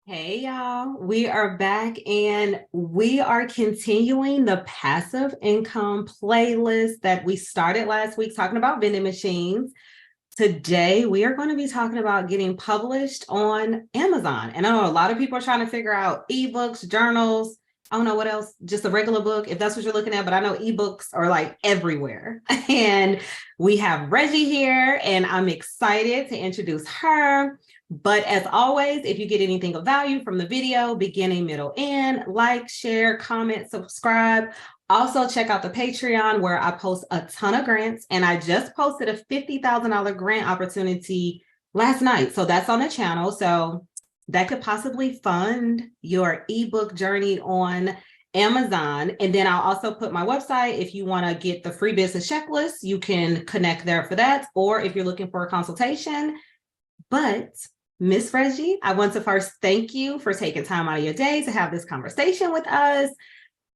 Hey y'all, we are back and we are continuing the passive income playlist that we started last week talking about vending machines. Today, we are going to be talking about getting published on Amazon. And I know a lot of people are trying to figure out ebooks, journals. I don't know what else, just a regular book, if that's what you're looking at, but I know ebooks are like everywhere. And we have Reggie here, and I'm excited to introduce her. But as always, if you get anything of value from the video, beginning, middle, end, like, share, comment, subscribe. Also, check out the Patreon where I post a ton of grants, and I just posted a $50,000 grant opportunity last night. So that's on the channel. So that could possibly fund your ebook journey on Amazon. And then I'll also put my website. If you want to get the free business checklist, you can connect there for that. Or if you're looking for a consultation. But Miss Reggie, I want to first thank you for taking time out of your day to have this conversation with us.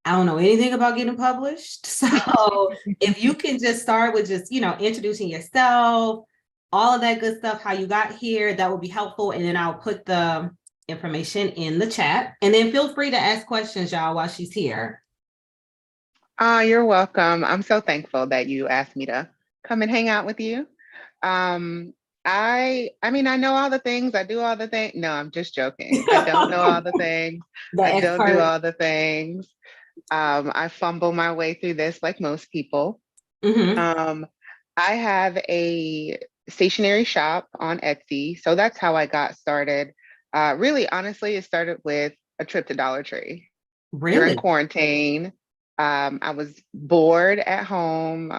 I don't know anything about getting published. So if you can just start with just, introducing yourself, all of that good stuff, how you got here, that would be helpful. And then I'll put the information in the chat. And then feel free to ask questions, y'all, while she's here. You're welcome. I'm so thankful that you asked me to come and hang out with you. I know all the things. I do all the things. No, I'm just joking. I don't know all the things. I don't do all the things. I fumble my way through this like most people. Mm-hmm. I have a stationery shop on Etsy. So that's how I got started. Really, honestly, it started with a trip to Dollar Tree during Really? quarantine. I was bored at home.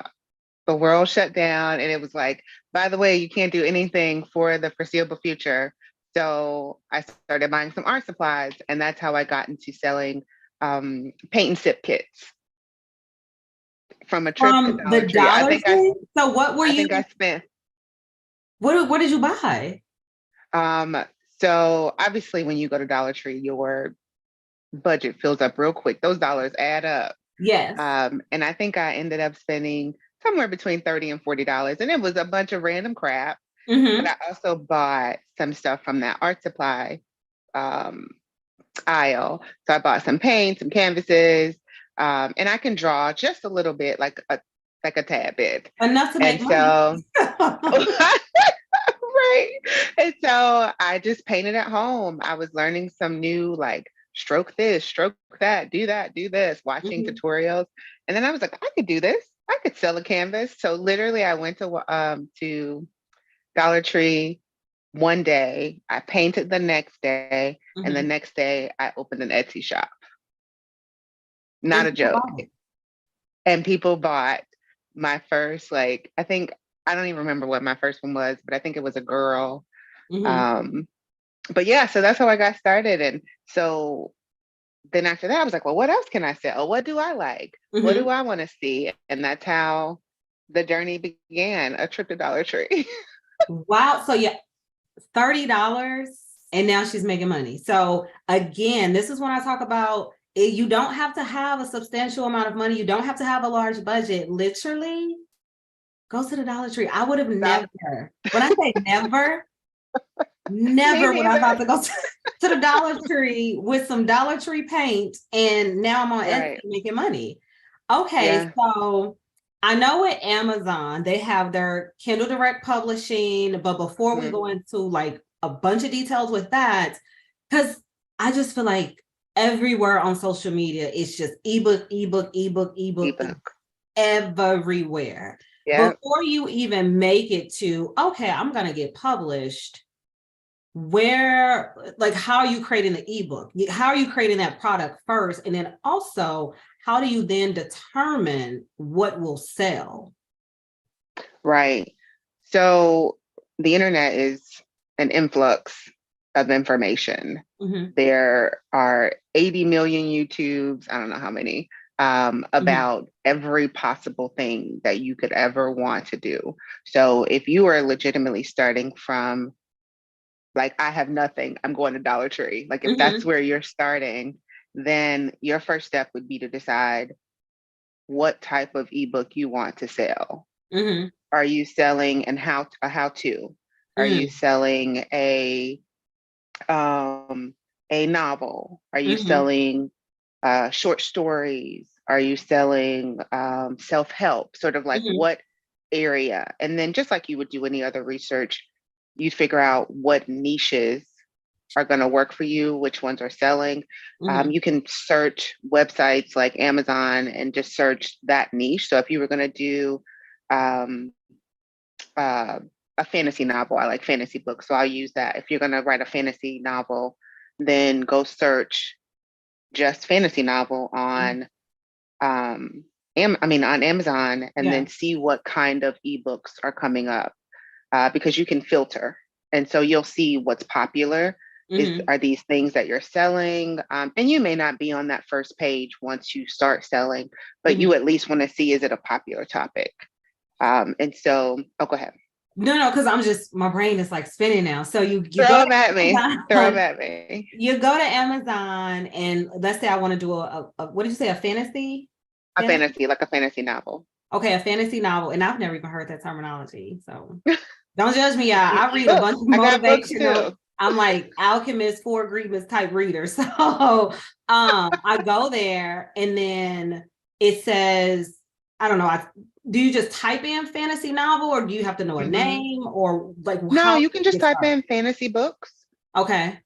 The world shut down, and it was like, by the way, you can't do anything for the foreseeable future. So I started buying some art supplies, and that's how I got into selling paint and sip kits from a trip to From the Dollar Tree. Dollar Tree? So what were I you, think I spent. what did you buy? Um, so obviously, when you go to Dollar Tree, your budget fills up real quick. Those dollars add up. Yes. And I think I ended up spending somewhere between $30 and $40. And it was a bunch of random crap. But Mm-hmm. I also bought some stuff from that art supply um, aisle. So I bought some paint, some canvases, and I can draw just a little bit, like a tad bit. Enough to make And money. so, right. And so I just painted at home. I was learning some new, like, stroke this, stroke that, do this, watching Mhm. tutorials. And then I was like, I could do this. I could sell a canvas. So literally I went to Dollar Tree one day, I painted the next day, and the Mhm. next day I opened an Etsy shop. Not And a people joke. bought it. And people bought my first, like, I don't even remember what my first one was, but I think it was a girl. Mhm. Um, but yeah, so that's how I got started. And so then after that, I was like, well, what else can I sell? What do I like? What do Mhm. I want to see? And that's how the journey began, a trip to Dollar Tree. Wow. So yeah, $30 and now she's making money. So again, this is when I talk about it, you don't have to have a substantial amount of money. You don't have to have a large budget. Literally, go to the Dollar Tree. I would have Stop. never, when I say never, Me never would I thought neither. to go to the Dollar Tree with some Dollar Tree paint, and now I'm on Etsy Right. making money. Okay, Yeah. so I know at Amazon they have their Kindle Direct Publishing, but before we Mhm. go into like a bunch of details with that, because I just feel like everywhere on social media it's just ebook, ebook, ebook, ebook, Ebook. everywhere. Yeah. Before you even make it to, okay, I'm gonna get published, where, like, how are you creating the ebook, how are you creating that product first, and then also how do you then determine what will sell? Right. So the internet is an influx of information. Mm-hmm. There are 80 million YouTubes, I don't know how many, Mm-hmm. about every possible thing that you could ever want to do. So if you are legitimately starting from, like, I have nothing, I'm going to Dollar Tree, like, if that's Mm-hmm. where you're starting, then your first step would be to decide what type of ebook you want to sell. Mm-hmm. Are you selling a how to? Are you Mm-hmm. selling a um a novel? Are you Mm-hmm. selling short stories? Are you selling self-help? Sort of like Mm-hmm. what area? And then just like you would do any other research, you figure out what niches are going to work for you, which ones are selling. Mm-hmm. You can search websites like Amazon and just search that niche. So if you were going to do um, uh, a fantasy novel, I like fantasy books, so I'll use that. If you're going to write a fantasy novel, then go search just fantasy novel Mm-hmm. on on Amazon, and Yeah. then see what kind of ebooks are coming up, because you can filter, and so you'll see what's popular. Mm-hmm. Are these things that you're selling? And you may not be on that first page once you start selling, but you Mm-hmm. at least want to see, is it a popular topic? And so, oh, go ahead. No, because I'm just, my brain is like spinning now. So you Throw go them at to me. Throw them Amazon, at me. you go to Amazon, and let's say I want to do what did you say, a fantasy? A Fantasy? fantasy, like a fantasy novel. Okay, a fantasy novel. And I've never even heard that terminology. So don't judge me, y'all. You I need read a bunch books. of I got books motivational. too. I'm like alchemist, four agreements type reader. So I go there, and then it says, I don't know, do you just type in fantasy novel, or do you have to know a Hmm. name, or like No, how do you can you just get type started? in fantasy books, Okay.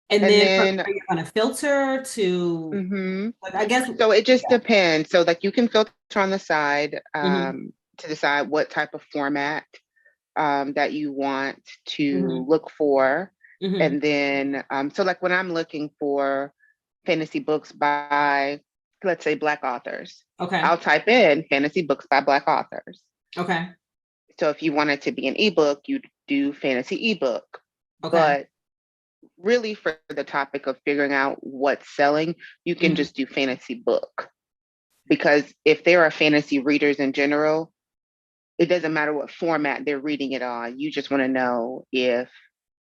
And and then from then there, you're going to filter to, mhm. like, I guess, So it just yeah. depends. So like you can filter on the side, Mm-hmm. to decide what type of format that you want to Mm-hmm. look for. Mm-hmm. And then, so like when I'm looking for fantasy books by, let's say, Black authors, Okay. I'll type in fantasy books by Black authors. Okay. So if you want it to be an ebook, you do fantasy ebook. Okay. But really, for the topic of figuring out what's selling, you can Mm-hmm. just do fantasy book. Because if there are fantasy readers in general, it doesn't matter what format they're reading it on. You just want to know if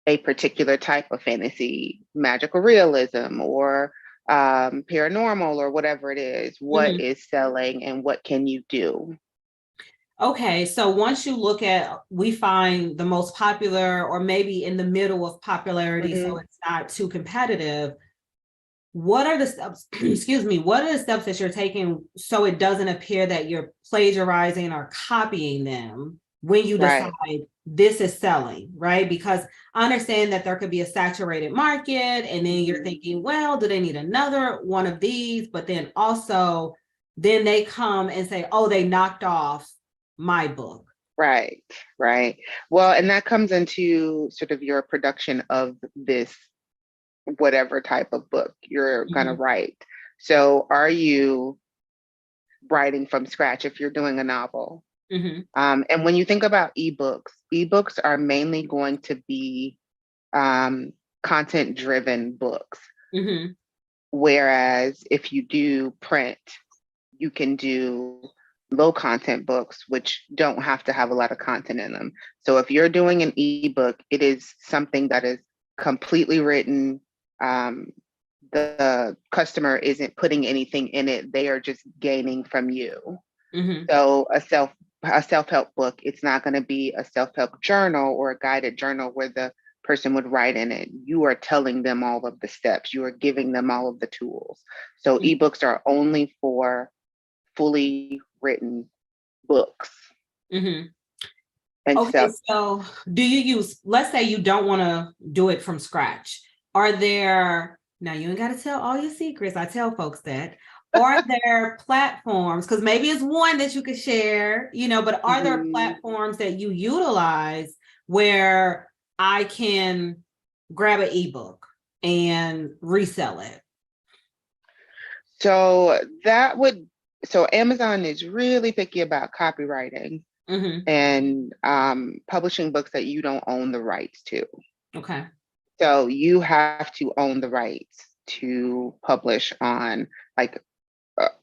a particular type of fantasy, magical realism, or paranormal, or whatever it is, what Mm-hmm. is selling and what can you do? Okay, so once you look at, we find the most popular, or maybe in the middle of popularity, so Mhm. it's not too competitive. What are the steps, excuse me, what are the steps that you're taking so it doesn't appear that you're plagiarizing or copying them when you decide Right. this is selling, right? Because I understand that there could be a saturated market, and then you're Mhm. thinking, well, do they need another one of these? But then also, then they come and say, oh, they knocked off my book. Right, right. Well, and that comes into sort of your production of this, whatever type of book you're going to Mhm. write. So, are you writing from scratch if you're doing a novel? Mhm. And when you think about ebooks, ebooks are mainly going to be um, content driven books. Mhm. Whereas if you do print, you can do low content books, which don't have to have a lot of content in them. So if you're doing an ebook, it is something that is completely written. Um, the customer isn't putting anything in it; they are just gaining from you. Mhm. So a self-help book, it's not going to be a self-help journal or a guided journal where the person would write in it. You are telling them all of the steps. You are giving them all of the tools. So Mhm. ebooks are only for fully written books. Mhm. And Okay, so, so do you use, let's say you don't want to do it from scratch. Are there, now you ain't got to tell all your secrets. I tell folks that. Are there platforms, because maybe it's one that you could share, but are there mhm. platforms that you utilize where I can grab an ebook and resell it? So that would, so Amazon is really picky about copywriting Hmm. and publishing books that you don't own the rights to. Okay. So you have to own the rights to publish on, like,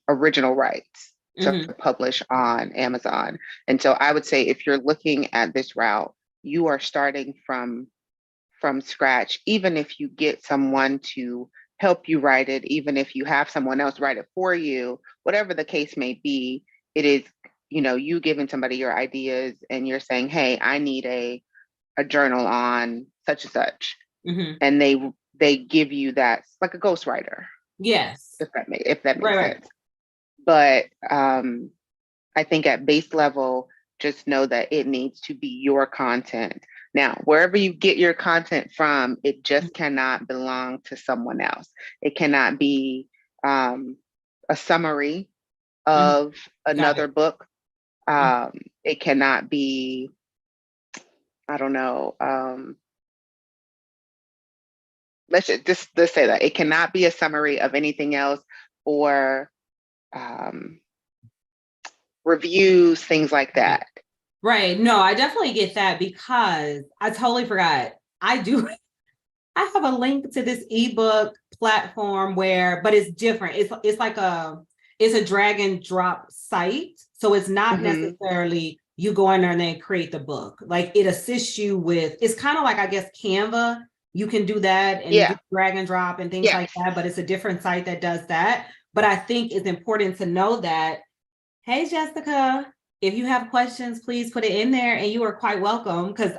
original rights to Hmm. publish on Amazon. And so I would say if you're looking at this route, you are starting from scratch. Even if you get someone to help you write it, even if you have someone else write it for you, whatever the case may be, it is, you giving somebody your ideas and you're saying, hey, I need a journal on such and such. Hmm. And they give you that like a ghostwriter, Yes. if that Right, makes right. sense. But I think at base level, just know that it needs to be your content. Now, wherever you get your content from, it just cannot belong to someone else. It cannot be a summary Mhm. of Got another it. book. Mhm. It cannot be, I don't know, let's say that it cannot be a summary of anything else, or um, reviews, things like Right. that. Right. No, I definitely get that because I totally forgot. I do. I have a link to this ebook platform where, but it's different. It's like it's a drag and drop site. So it's not Hmm. necessarily you go in there and then create the book. Like it assists you with, it's kind of like, I guess, Canva. You can do that and do Yeah. drag and drop and things like Yes. that, but it's a different site that does that. But I think it's important to know that, hey, Jessica, if you have questions, please put it in there and you are quite welcome because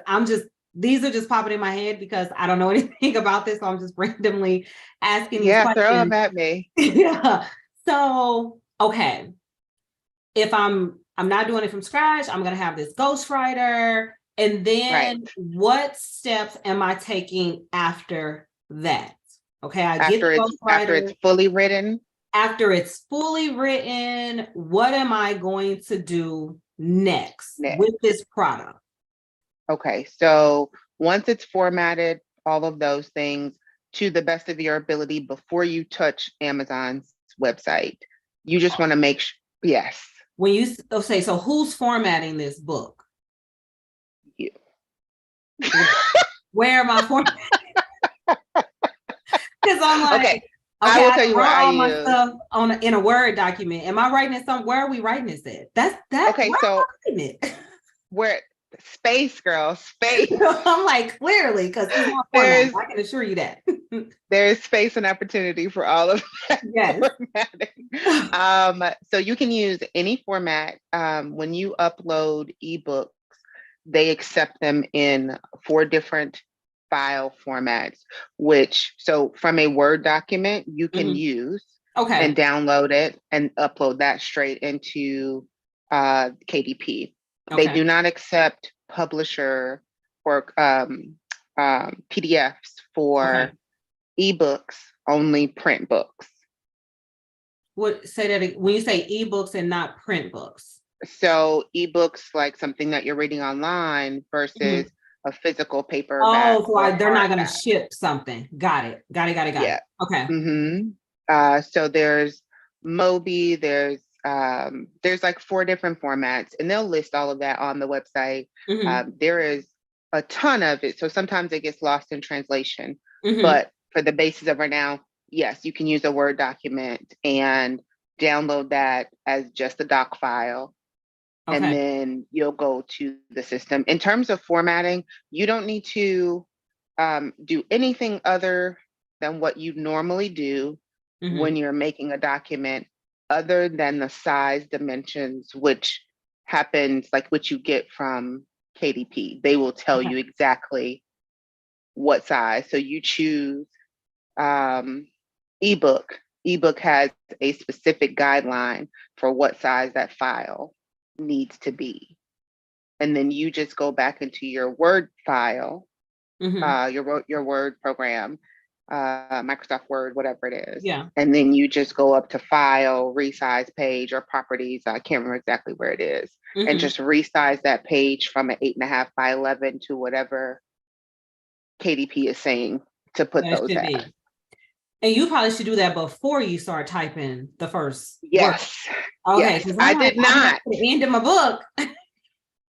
these are just popping in my head because I don't know anything about this. So I'm just randomly asking these Yeah. Throw them questions. at me. Yeah. So, okay. If I'm not doing it from scratch, I'm gonna have this ghostwriter. And Right. then what steps am I taking after that? Okay, I get the After it's ghostwriter. fully written. After it's fully written, what am I going to do next with Next. this product? Okay. So once it's formatted, all of those things to the best of your ability before you touch Amazon's website, you just want to make sure. Yes. When you say, so who's formatting this book? You. Where am I formatting? Because I'm Okay. like, I okay, will I tell you what wrote I all my use. stuff in a Word document. Am I writing it where are we writing this at? Okay. Where am So I writing it? where space, girl, space. I'm like, clearly, because it's not formatted. There's I can assure you that. there's space and opportunity for all of that Yes. formatting. So you can use any format. When you upload ebooks, they accept them in 4 different file formats, which so from a Word document you can Mhm. use and Okay. download it and upload that straight into KDP. They Okay. do not accept publisher or PDFs Okay. for ebooks, only print books. What say that when you say ebooks and not print books? So ebooks like something that you're reading online Mhm. versus a physical paperback Oh, so or they're not going to hardback. ship something. Got it. Got it. Got it. Got it. Yeah. Okay. Mm-hmm. So there's Mobi, there's like 4 different formats, and they'll list all of that on the website. Hmm. There is a ton of it, so sometimes it gets lost in translation. Hmm. But for the basis of right now, yes, you can use a Word document and download that as just a doc file, and Okay. then you'll go to the system. In terms of formatting, you don't need to do anything other than what you normally do when Hmm. you're making a document, other than the size dimensions, which happens like what you get from KDP. They will tell Okay. you exactly what size. So you choose um, ebook. Ebook has a specific guideline for what size that file needs to be. And then you just go back into your Word file, Hmm. your Word program, Microsoft Word, whatever it is. Yeah. And then you just go up to File, Resize Page, or Properties. I can't remember exactly where it is, and Hmm. just resize that page from an 8.5 by 11 to whatever KDP is saying to put That those should at. be. And you probably should do that before you start typing the first word. Yes, Okay. yes. Because I I'm like, did I got not. to the end of my book and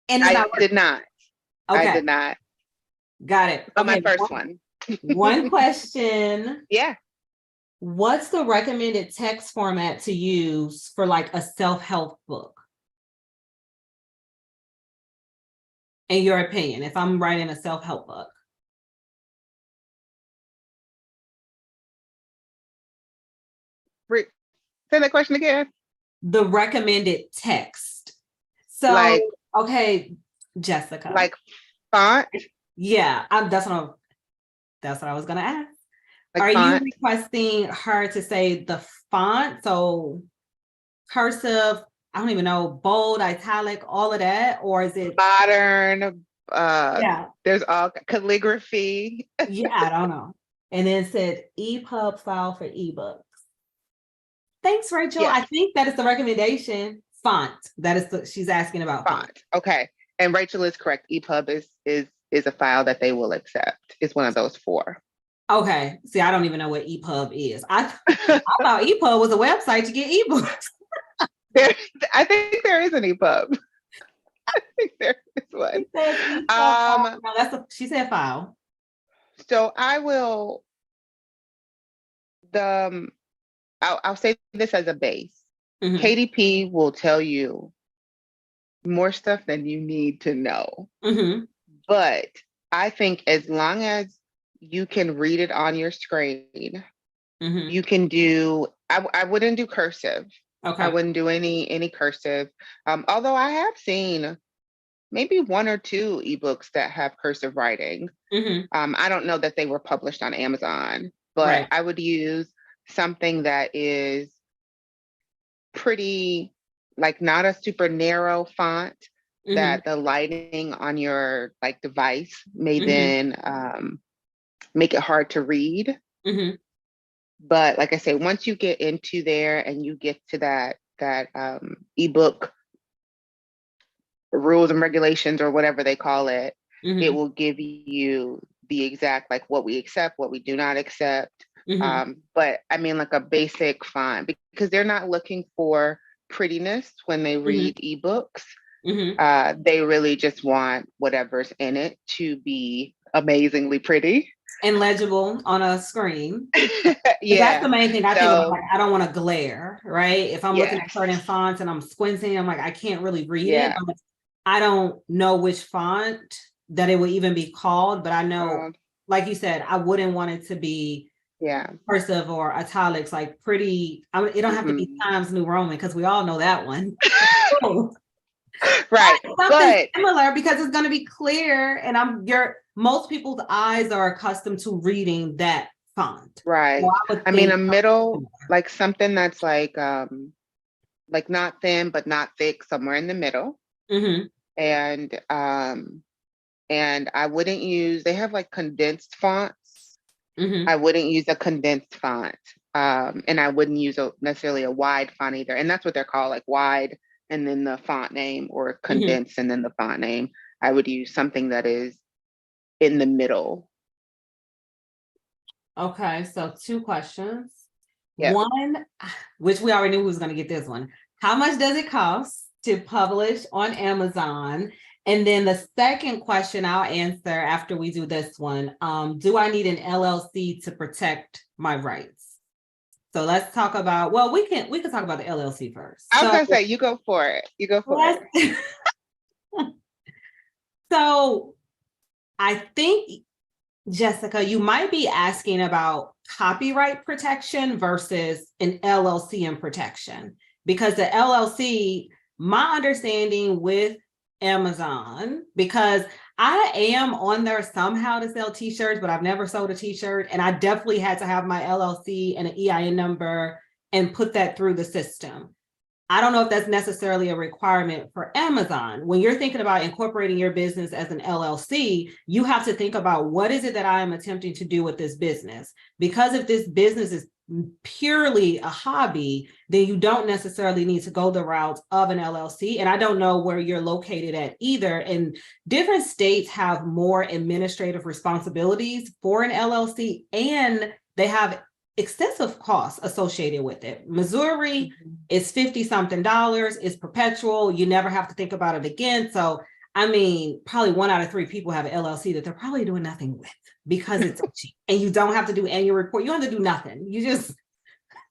it's I not did working. not. I Okay. did not Got it. on my Okay. first one. One question. Yeah. What's the recommended text format to use for like a self-help book? In your opinion, if I'm writing a self-help book? Say that question again. The recommended text. Like, So, okay, Jessica. like font. Yeah, that's what I was gonna ask. like Are you font. requesting her to say the font? So cursive, I don't even know, bold, italic, all of that, or is it? Modern, Yeah, there's all calligraphy. yeah, I don't know. And then it said EPUB file for ebooks. Thanks, Rachel. Yes, I think that is the recommendation. Font. That is she's asking about font. font. Okay. And Rachel is correct. EPUB is a file that they will accept. It's one of those four. Okay. See, I don't even know what EPUB is. I thought EPUB was a website to get ebooks. There, I think there is an EPUB. I think there is one. It says EPUB file. Um, No, she said file. so I will the I'll say this as a base. Mhm. KDP will tell you more stuff than you need to know. Mhm. But I think as long as you can read it on your screen, Mhm. you can do, I wouldn't do cursive. I Okay. wouldn't do any cursive. Although I have seen maybe one or two ebooks that have cursive writing. Mhm. I don't know that they were published on Amazon, but Right. I would use something that is pretty, like not a super narrow font Mhm. that the lighting on your like device may Mhm. then make it hard to read. Mhm. But like I say, once you get into there and you get to that ebook rules and regulations or whatever they call it, it Mhm. will give you the exact like what we accept, what we do not accept. Mhm. But I mean like a basic font because they're not looking for prettiness when they Mhm. read ebooks. Mhm. They really just want whatever's in it to be amazingly pretty. And legible on a screen. That's the Yeah. main thing I think about. So Like, I don't want to glare, right? If I'm looking at yes. certain fonts and I'm squinting, I'm like, I can't really read it. Yeah. I'm like, I don't know which font that it would even be called, but I know, like you said, I wouldn't want it to be Yeah. cursive or italics, like pretty. I mean, it don't have to be Mhm. Times New Roman because we all know that one. Right. Something But similar because it's going to be clear, and most people's eyes are accustomed to reading that font. So right. I would I mean think a middle, like something that's like not thin but not thick, somewhere in the middle. mm-hmm, And I wouldn't use, they have like condensed fonts. mm-hmm, I wouldn't use a condensed font. And I wouldn't use necessarily a wide font either. And that's what they're called, like wide and then the font name, or mm-hmm. condensed and then the font name. I would use something that is in the middle. Okay, so two questions. Yep. One, which we already knew who was going to get this one. How much does it cost to publish on Amazon? And then the second question I'll answer after we do this one. Do I need an LLC to protect my rights? So let's talk about, well, we can talk about the LLC first. I was So gonna say, you go for it. You go for let's it. so I think, Jessica, you might be asking about copyright protection versus an LLC and protection, because the LLC, my understanding with Amazon, because I am on there somehow to sell t-shirts, but I've never sold a t-shirt. And I definitely had to have my LLC and an EIN number and put that through the system. I don't know if that's necessarily a requirement for Amazon. When you're thinking about incorporating your business as an LLC, you have to think about what is it that I am attempting to do with this business? Because if this business is purely a hobby, then you don't necessarily need to go the route of an LLC. And I don't know where you're located at either. And different states have more administrative responsibilities for an LLC, and they have extensive costs associated with it. Missouri is 50 something dollars, it's perpetual, you never have to think about it again. So I mean, probably 1 out of 3 people have an LLC that they're probably doing nothing with because it's cheap, and you don't have to do annual report. You don't have to do nothing. You just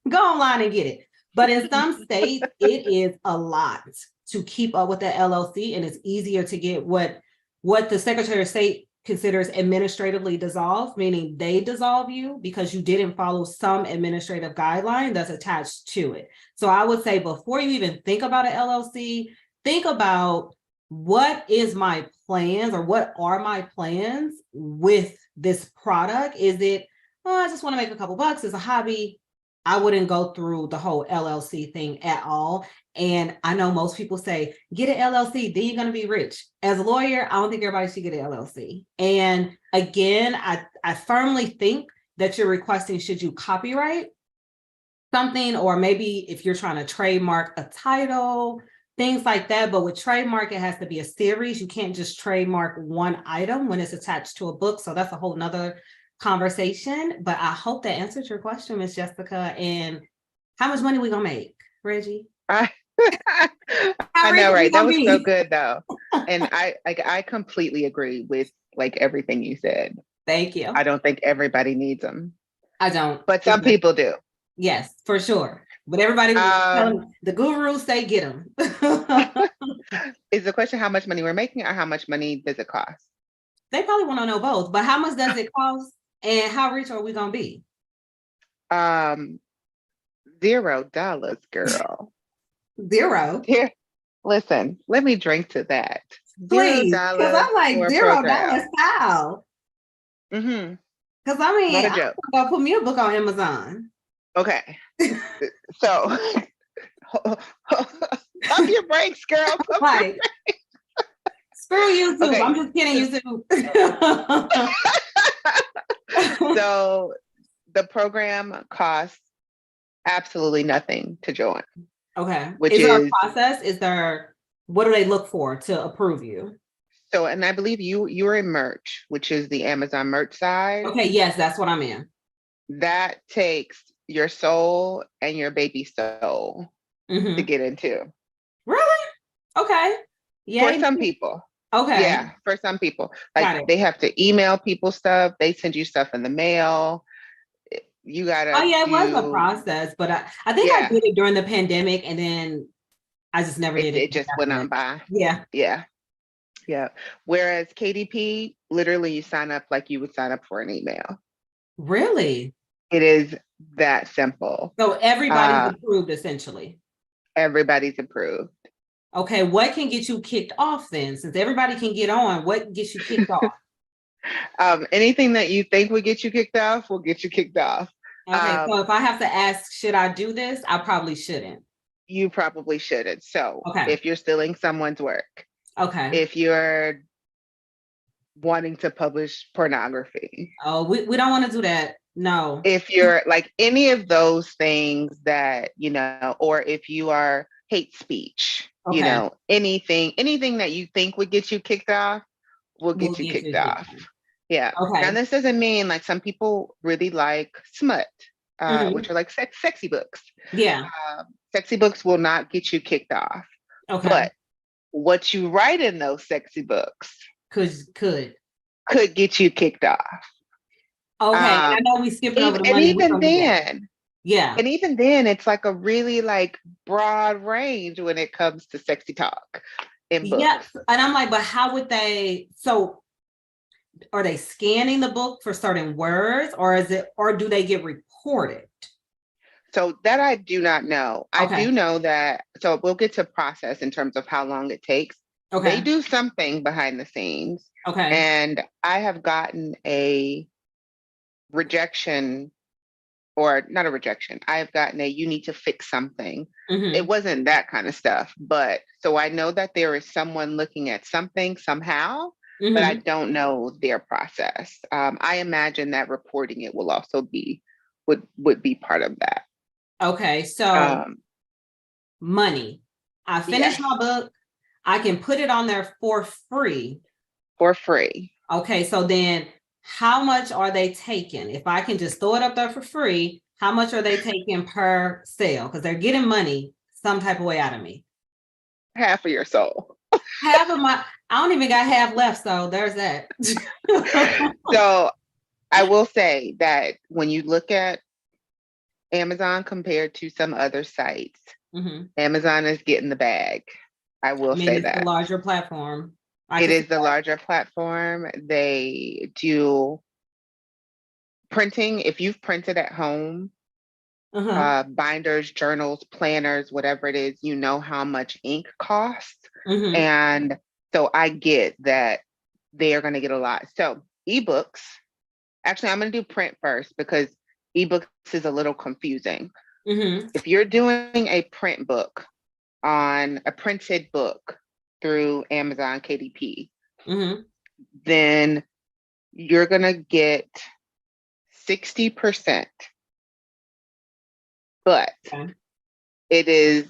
go online and get it. But in some states, it is a lot to keep up with the LLC, and it's easier to get what the Secretary of State considers administratively dissolved, meaning they dissolve you because you didn't follow some administrative guideline that's attached to it. So I would say before you even think about an LLC, think about what is my plans, or what are my plans with this product? Is it, oh, I just want to make a couple bucks. It's a hobby. I wouldn't go through the whole LLC thing at all. And I know most people say, get an LLC, then you're going to be rich. As a lawyer, I don't think everybody should get an LLC. And again, I firmly think that you're requesting, should you copyright something, or maybe if you're trying to trademark a title, things like that. But with trademark, it has to be a series. You can't just trademark one item when it's attached to a book. So that's a whole nother conversation. But I hope that answered your question, Miss Jessica. And how much money we gonna make, Reggie? I, How I rich know, we right? That gonna was so be? good though. And I completely agree with like everything you said. Thank you. I don't think everybody needs them, I don't. but some people do. Yes, for sure. But everybody, Um, the gurus say get them. is the question how much money we're making or how much money does it cost? They probably want to know both, but how much does it cost and how rich are we gonna be? Um, $0, girl. Zero. Here, listen, let me drink to that. Zero Please. Because dollars I'm like for a $0 program. how? Mm-hmm. Because I mean, Not a I'm joke. gonna put me a book on Amazon. Okay. So pump your brakes, girl. Pump your Like, screw YouTube. I'm okay. just kidding, YouTube. So the program costs absolutely nothing to join, Okay. which Is there a is process? Is there, what do they look for to approve you? so, and I believe you're in merch, which is the Amazon merch side. Okay, yes, that's what I'm in. That takes your soul and your baby soul to Hmm. get into. Really? Okay. For Yay. some people. Okay. Yeah, for some people. Got Like it. they have to email people stuff, they send you stuff in the mail. You Oh gotta yeah, it was a do, process, but I think I yeah, did it during the pandemic and then I just never did it it just went after on that. by. Yeah. Yeah, yeah. Whereas KDP, literally you sign up like you would sign up for an email. Really? It is that simple. So everybody's Uh, approved essentially. everybody's approved. Okay, what can get you kicked off then? Since everybody can get on, what gets you kicked off? Anything that you think would get you kicked off will get you kicked off. Okay, so if I have to ask, should I do this? I probably shouldn't. You probably shouldn't. So Okay. if you're stealing someone's work, Okay. if you're wanting to publish pornography, Oh, we don't want to do that. No. if you're like any of those things that, or if you are hate speech, Okay. anything that you think would get you kicked off will We'll get you get kicked you kicked off. Yeah. off. Now, Okay. this doesn't mean like some people really like smut, Hmm. which are like sexy books. Yeah. Sexy books will not get you kicked off. Okay. But what you write in those sexy books Could. could get you kicked off. Okay. And I Um, know we skipping over the and money. We're even gonna do that. then, Yeah. it's like a really like broad range when it comes to sexy talk in Yep. books. And I'm like, but how would they, so are they scanning the book for certain words or is it, or do they get reported? So that I do not know. I Okay. do know that, so we'll get to process in terms of how long it takes. They Okay. do something behind the scenes, Okay. and I have gotten a rejection, or not a rejection. I've gotten a you need to fix something. It Hmm. wasn't that kind of stuff, but so I know that there is someone looking at something somehow, but I Hmm. don't know their process. I imagine that reporting it will also be would be part of that. Okay. So Um, money. I finished yes, my book. I can put it on there for free. for free. Okay. So then how much are they taking? If I can just throw it up there for free, how much are they taking per sale? Because they're getting money some type of way out of me. Half of your soul. Half of my, I don't even got half left. So there's that. So I will say that when you look at Amazon compared to some other sites, Hmm. Amazon is getting the bag. I I will mean, say it's the that. larger platform. I It can see is the larger platform. They do printing. If you've printed at home, that. Uh-huh. binders, journals, planners, whatever it is, you know how much ink costs. Hmm. And so I get that they are going to get a lot. So ebooks actually, I'm going to do print first because ebooks is a little confusing. Mm-hmm. If you're doing a print book on a printed book through Amazon KDP, Mm-hmm. then you're going to get 60%, but Okay. it is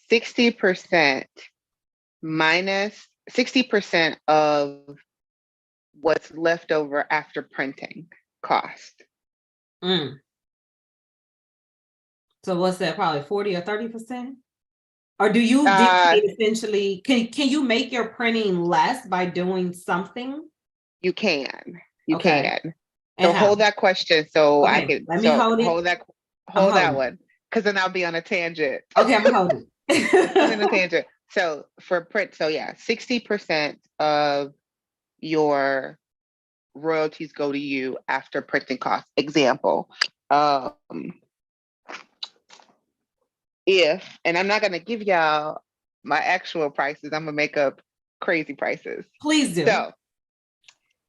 60% minus 60% of what's left over after printing cost. Mm. So what's that? Probably 40 or 30%? Or do you Uh, dictate essentially? Can you make your printing less by doing something? you can, you Okay. can. And So how? hold that question so I Okay, can, let me so hold it. I'm hold that holding. one, because then I'll be on a tangent. Okay, I'm holding. I'm in a tangent. So for print, so yeah, 60% of your royalties go to you after printing costs. Example, um, if, and I'm not gonna give y'all my actual prices, I'm gonna make up crazy prices. Please do. So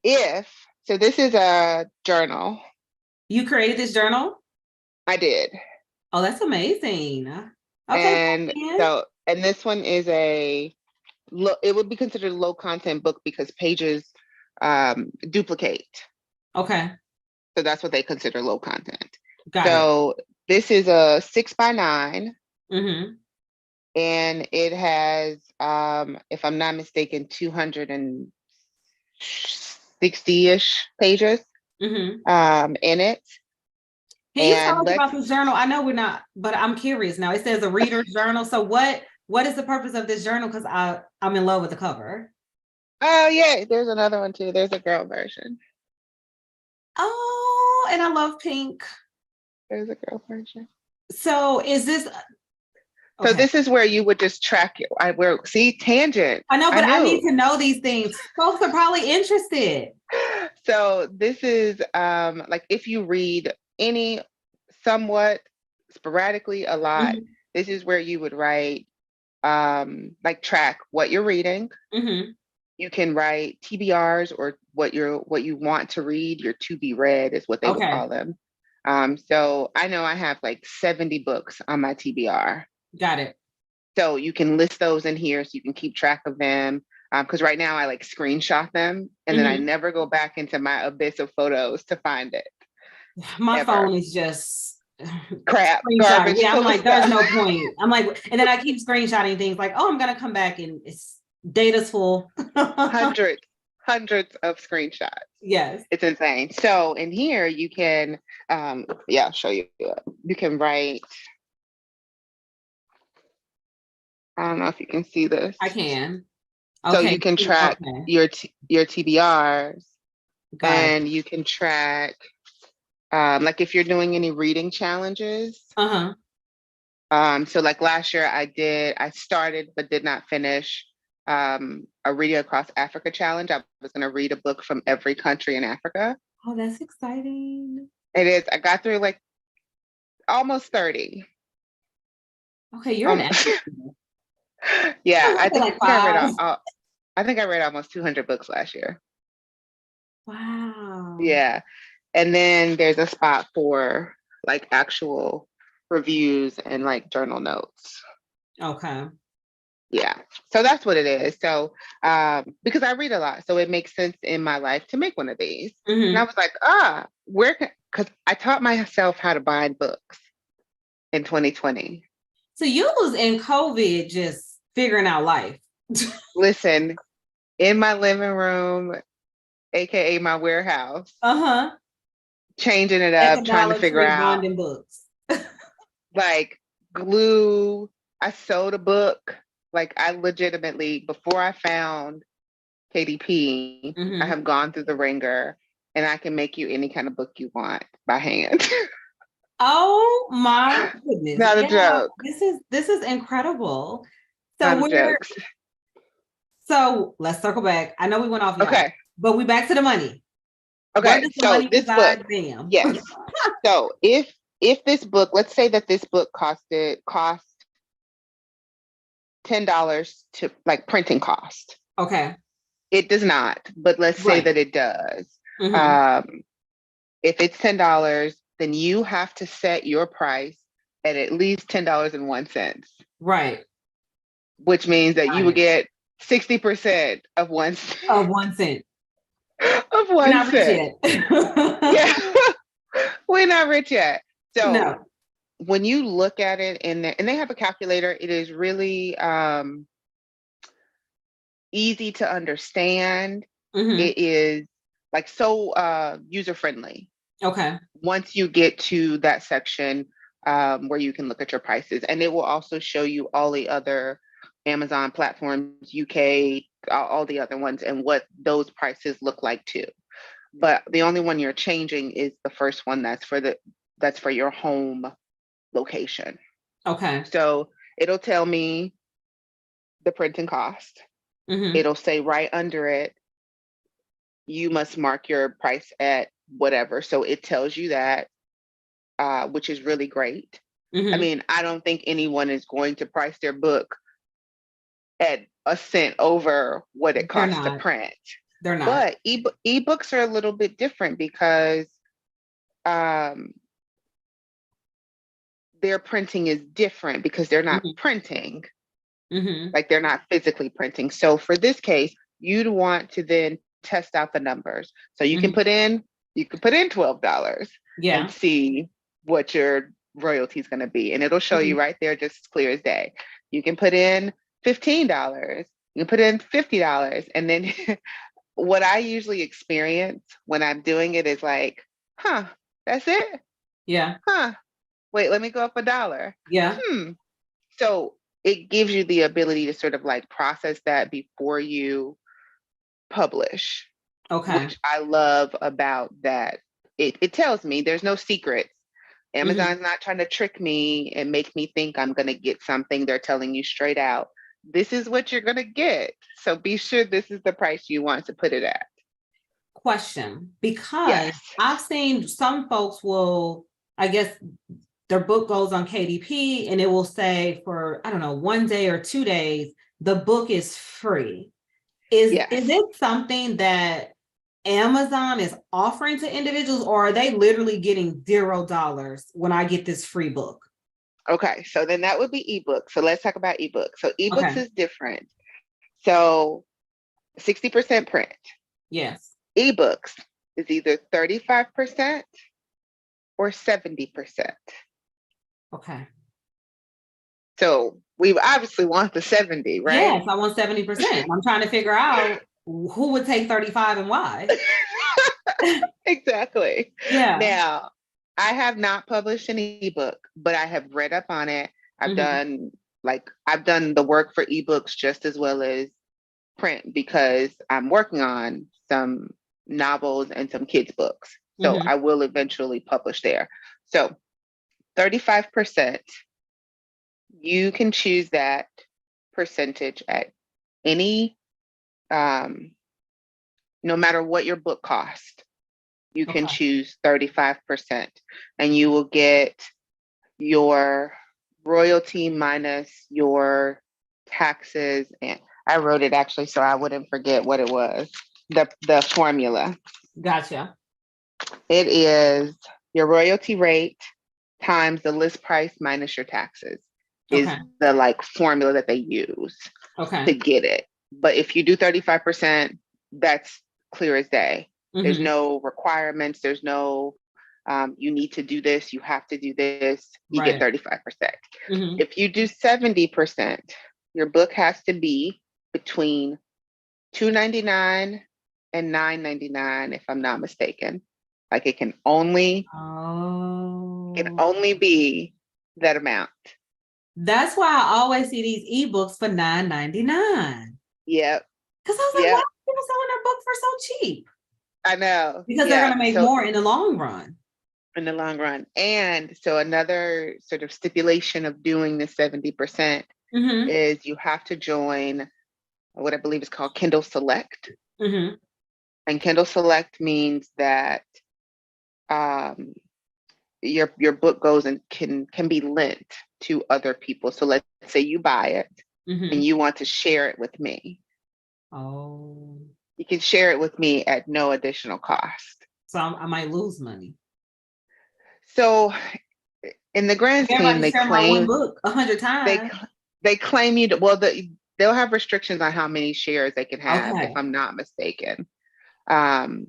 if, so this is a journal. You created this journal? I did. Oh, that's amazing. Okay, And Ken. so, and this one is it would be considered a low content book because pages duplicate. Okay, So that's what they consider low content. got it. So this is a 6x9 Mm-hmm. and it has, if I'm not mistaken, 260-ish pages Mm-hmm. in it. Can you tell And us about this journal? I know we're not, but I'm curious now. It says a reader's journal. So what is the purpose of this journal? Because I'm in love with the cover. oh yeah, there's another one too. There's a girl version. Oh, and I love pink. There's a girl version. So is this So okay? this is where you would just track it. See, tangent. I know, I but I knew. need to know these things. Folks are probably interested. So this is like if you read any somewhat sporadically a lot, Mm-hmm. this is where you would write like track what you're reading. Mm-hmm. You can write TBRs or what you want to read, your to be read is what they would Okay, call them. So I know I have like 70 books on my TBR. got it. So you can list those in here so you can keep track of them. Because right now I like screenshot them and then I Mm-hmm. never go back into my abyss of photos to find it My ever. phone is just Crap, screenshotting. garbage Yeah, I'm full of like, there's stuff. no point. I'm like, and then I keep screenshotting things like, oh, I'm gonna come back and it's data's full. hundreds, hundreds of screenshots. Yes. It's insane. So in here you can, yeah, I'll show you. You can write. I don't know if you can see this. I can. So Okay. you can track Okay. your TBRs, Got it. and you can track like if you're doing any reading challenges. Uh-huh. So like last year I started but did not finish a Reading Across Africa challenge. I was going to read a book from every country in Africa. Oh, that's exciting. It is. I got through like almost 30. Okay, you're an Almost. expert. Yeah, I think Like I read five. I think I read almost 200 books last year. Wow. Yeah. And then there's a spot for like actual reviews and like journal notes. Okay. Yeah. So that's what it is. So because I read a lot, so it makes sense in my life to make one of these. And I Mm-hmm. was like, where can, because I taught myself how to bind books in 2020. So you was in COVID just figuring out life. Listen, in my living room, aka my warehouse, Uh-huh. changing it At up, the trying to Dollar figure Tree out bonding books. like glue. I sewed a book. Like I legitimately, before I found KDP, I Mm-hmm. have gone through the ringer and I can make you any kind of book you want by hand. Oh my goodness. Not a Yeah, joke. this is incredible. Not So a we're joke. so let's circle back. I know we went off y'all, Okay. but we back to the money. Where Okay. does the So money this book, reside? Bam. yes. So if this book, let's say that this book cost $10 to like printing cost. Okay. It does not, but let's say Right. that it does. Mm-hmm. Um, If it's $10, then you have to set your price at least $10.01, Right. which means that you would Right. get 60% of one Of 1 cent. of We're one not rich cent. yet. Yeah, we're not rich yet. So No. when you look at it, and they have a calculator, it is really easy to understand. Hmm. It is like so user friendly. Okay. Once you get to that section where you can look at your prices, and it will also show you all the other Amazon platforms, UK, all the other ones, and what those prices look like too. But the only one you're changing is the first one that's for your home location. Okay. So it'll tell me the printing cost. Hmm. It'll say right under it, you must mark your price at whatever. So it tells you that, which is really great. I Hmm. mean, I don't think anyone is going to price their book at a cent over what it They're costs to not. print. They're not. But ebooks are a little bit different because um, their printing is different because they're not Hmm. printing, Hmm. like they're not physically printing. So for this case, you'd want to then test out the numbers. So Hmm. you can put in $12 and Yeah. see what your royalty is going to be. And it'll show Hmm. you right there just as clear as day. You can put in $15. You can put in $50. And then what I usually experience when I'm doing it is like, huh, that's it? Yeah. Huh. Wait, let me go up $1. Yeah. Hmm. So it gives you the ability to sort of like process that before you publish, Okay. which I love about that. It tells me there's no secrets. Hmm. Amazon's not trying to trick me and make me think I'm going to get something. They're telling you straight out, this is what you're going to get. So be sure this is the price you want to put it at. Question, because Yes. I've seen some folks will, I guess their book goes on KDP and it will say for, I don't know, 1 day or 2 days, the book is free. Is Yes. it something that Amazon is offering to individuals, or are they literally getting $0 when I get this free book? Okay. So then that would be ebook. So let's talk about ebook. So ebooks Okay. is different. So 60% print. Yes. Ebooks is either 35% or 70%. Okay. So we obviously want the 70, right? Yes, I want 70%. I'm trying to figure out who would take 35 and why. Exactly. Yeah. Now, I have not published an ebook, but I have read up on it. Hmm. I've done the work for ebooks just as well as print because I'm working on some novels and some kids books. So Hmm. I will eventually publish there. So 35%, you can choose that percentage at any no matter what your book cost, you can Okay. choose 35% and you will get your royalty minus your taxes. And I wrote it actually so I wouldn't forget what it was. The formula. Gotcha. It is your royalty rate times the list price minus your taxes is Okay. the like formula that they use to Okay. get it. But if you do 35%, that's clear as day. There's Hmm. no requirements. There's no, you need to do this. You have to do this. You get Right. 35%. Hmm. If you do 70%, your book has to be between $2.99 and $9.99, if I'm not mistaken. Like it can Oh, only be that amount. that's why I always see these ebooks for $9.99. Yep. Because I was like, why Yep. are people selling their book for so cheap? I know. Because they're Yeah. going to make So more in the long run. in the long run. And so another sort of stipulation of doing the 70% Hmm. is you have to join what I believe is called Kindle Select. Hmm. And Kindle Select means that um, your book goes and can be lent to other people. So let's say you buy it and Hmm. you want to share it with me. Oh, You can share it with me at no additional cost. So I might lose money. So in the grand scheme, Everybody share my one book 100 they times. they claim you to, well, they'll have restrictions on how many shares they can have, if Okay. I'm not mistaken. Um,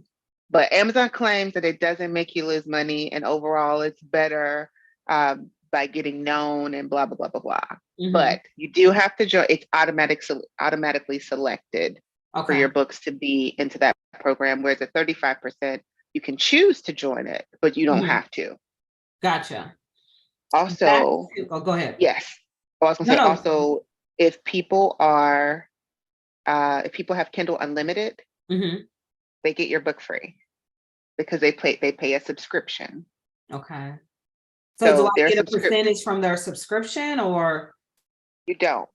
but Amazon claims that it doesn't make you lose money, and overall it's better by getting known and blah blah blah blah blah. Mm-hmm. But you do have to join. It's automatically selected for Okay. your books to be into that program. Whereas at 35%, you can choose to join it, but you don't Mm-hmm. have to. Gotcha. Back Also, to, oh, go ahead. yes. I was gonna No, say no. also, if people are if people have Kindle Unlimited, Mm-hmm. they get your book free because they pay a subscription. Okay. So do So I their get a subscription, percentage from their subscription or? you don't.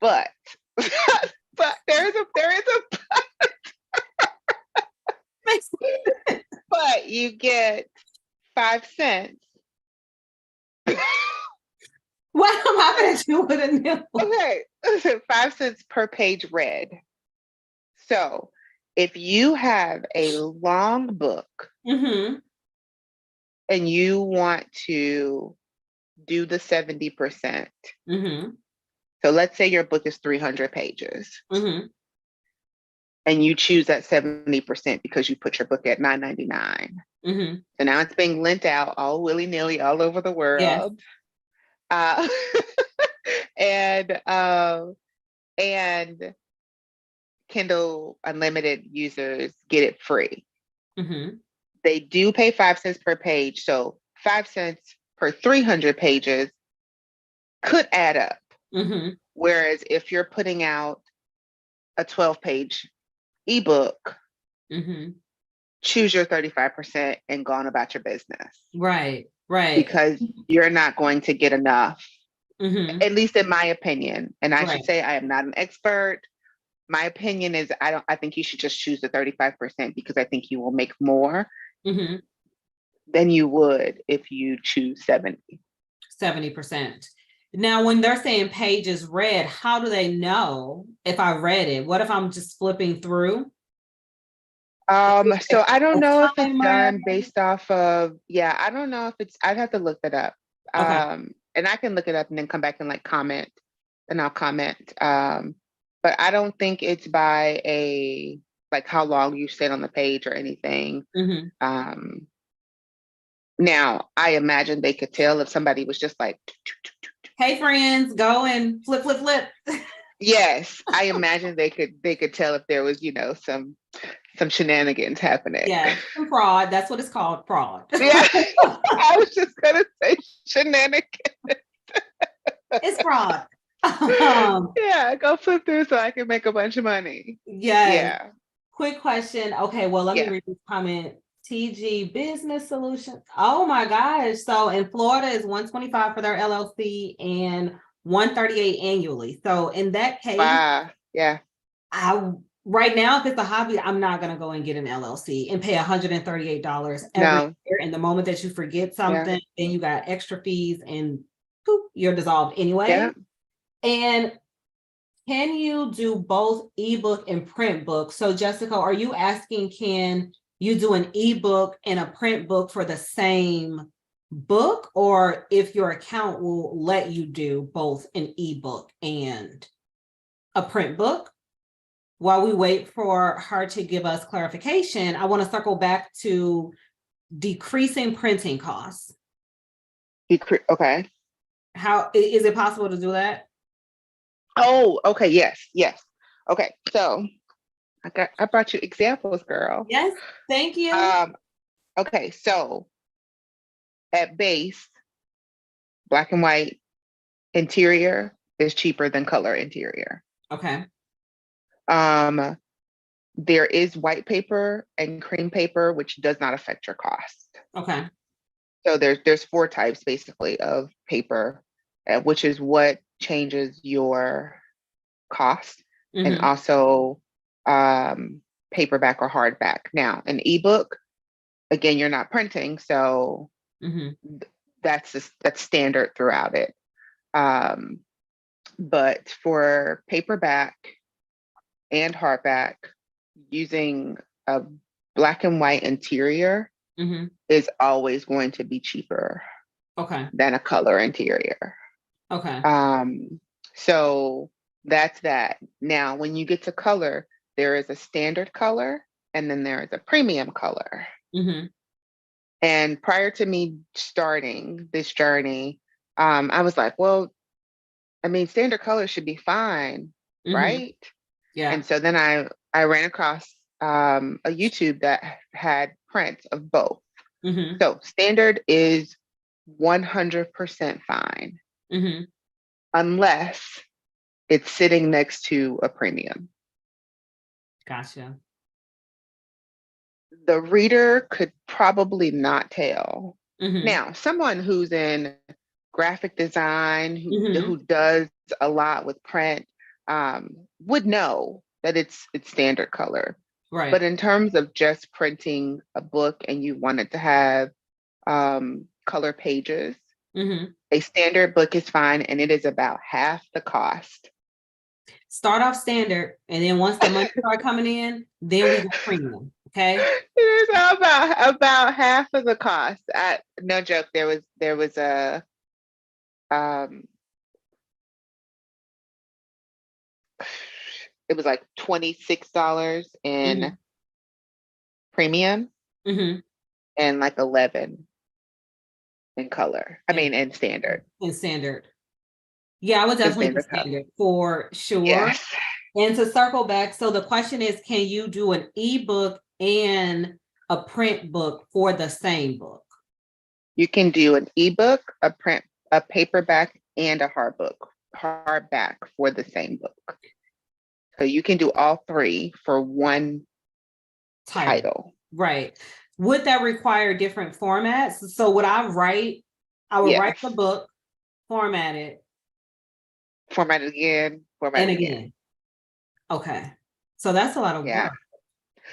But but there is a but you get 5 cents. What am I going to do with a nipple? Okay, 5 cents per page read. So if you have a long book Mm-hmm. and you want to do the 70%, Mm-hmm. so let's say your book is 300 pages Mm-hmm. and you choose that 70% because you put your book at $9.99. Mm-hmm. So now it's being lent out all willy-nilly all over the Yes. world. Uh, and and Kindle Unlimited users get it free. Mm-hmm. They do pay 5 cents per page, so 5 cents per 300 pages could add up. Mm-hmm. Whereas if you're putting out a 12-page ebook, Mm-hmm. choose your 35% and go on about your business, Right. Right. because you're not going to get enough, Mm-hmm. at least in my opinion. And I should Right. say I am not an expert. My opinion is I think you should just choose the 35% because I think you will make more Mm-hmm. than you would if you choose 70. 70%. Now, when they're saying pages read, how do they know if I read it? What if I'm just flipping through? Is it So I don't a know if it's timer? done based off of, yeah, I don't know if it's, I'd have to look that up. Okay. And I can look it up and then come back and like comment, and I'll comment. But I don't think it's by a, like how long you sit on the page or anything. Mm-hmm. Um, Now I imagine they could tell if somebody was just like, Hey, friends, go and flip, flip, flip. yes, I imagine they could tell if there was, some shenanigans happening. Yeah, some fraud. That's what it's called, fraud. Yeah, I was just gonna say shenanigans. It's fraud. Um, Yeah, go flip through so I can make a bunch of money. yes. Yeah, Quick question. Okay, well, let me yeah. read this comment. TG Business Solutions. Oh my gosh. So in Florida is 125 for their LLC and 138 annually. So in that case, Wow. Yeah. I right now, if it's a hobby, I'm not gonna go and get an LLC and pay $138 every No. year. And the moment that you forget Yeah. something, then you got extra fees and poof, you're dissolved Yeah. anyway. And can you do both ebook and print book? So Jessica, are you asking, can you do an ebook and a print book for the same book? Or if your account will let you do both an ebook and a print book? While we wait for her to give us clarification, I want to circle back to decreasing printing costs. Okay. How is it possible to do that? Oh, okay. Yes. Yes. Okay. So I brought you examples, girl. Yes, thank you. Um, okay, so at base, black and white interior is cheaper than color interior. Okay. Um, there is white paper and cream paper, which does not affect your cost. Okay. So there's four types basically of paper, which is what changes your cost, and Mm-hmm. also paperback or hardback. Now, an ebook, again, you're not printing, so Mm-hmm. that's standard throughout it. But for paperback and hardback, using a black and white interior Mm-hmm. is always going to be cheaper Okay. than a color interior. Okay. So that's that. Now, when you get to color, there is a standard color and then there is a premium color. Mm-hmm. And prior to me starting this journey, I was like, well, I mean, standard color should be fine, Mm-hmm. right? Yeah. And so then I ran across a YouTube that had prints of both. Mm-hmm. So standard is 100% fine, Mm-hmm. unless it's sitting next to a premium. Gotcha. The reader could probably not tell. Mm-hmm. Now, someone who's in graphic design, Mm-hmm. who does a lot with print, would know that it's standard color. But Right. in terms of just printing a book and you want it to have color pages, Mm-hmm. a standard book is fine, and it is about half the cost. Start off standard, and then once the money start coming in, then we go premium. Okay. It is about half of the cost. No joke. There was a um, it was like $26 in Mm-hmm. premium Mm-hmm. and like 11 in color. I And, mean, in standard. and standard. Yeah, I would In definitely do standard color. standard for sure. Yes, And to circle back, so the question is, can you do an ebook and a print book for the same book? you can do an ebook, a paperback, and a hardback for the same book. So you can do all three for one Title. title. Right. Would that require different formats? So would I would write Yes. the book, format it, Format it again, format and it again. again. Okay. So that's a lot of Yeah. work.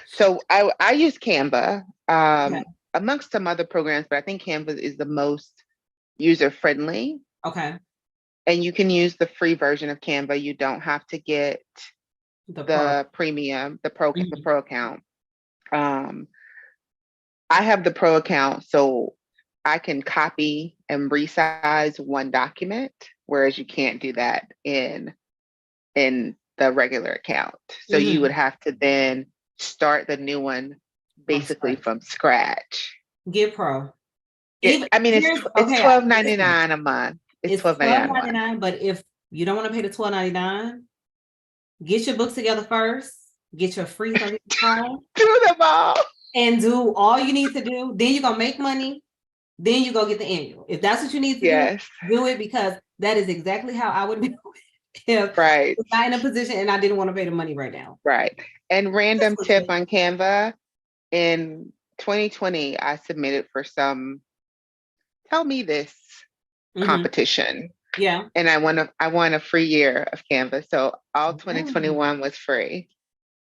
So I use Canva Okay. amongst some other programs, but I think Canva is the most user friendly. Okay. And you can use the free version of Canva. You don't have to get The pro. the premium, the pro Mhm. account. Um, I have the pro account, so I can copy and resize one document, whereas you can't do that in the regular account. So you would Mhm. have to then start the new one From basically scratch. from scratch. Get pro. It, Even I mean, here's it's okay. Listen, $12.99 a month. It's it's twelve ninety twelve nine a ninety month. nine. But if you don't want to pay the $12.99, get your books together first. Get your free 30 trial, Do them all. and do all you need to do. Then you're gonna make money. Then you go get the annual. If that's what you need to Yes. do it, because that is exactly how I would be if Right. I'm not in a position and I didn't want to pay the money right now. Right. And random tip on Canva, in 2020, I submitted for some Tell Me This Mm-hmm. competition. Yeah. And I won a free year of Canva. So all Oh, 2021 was free.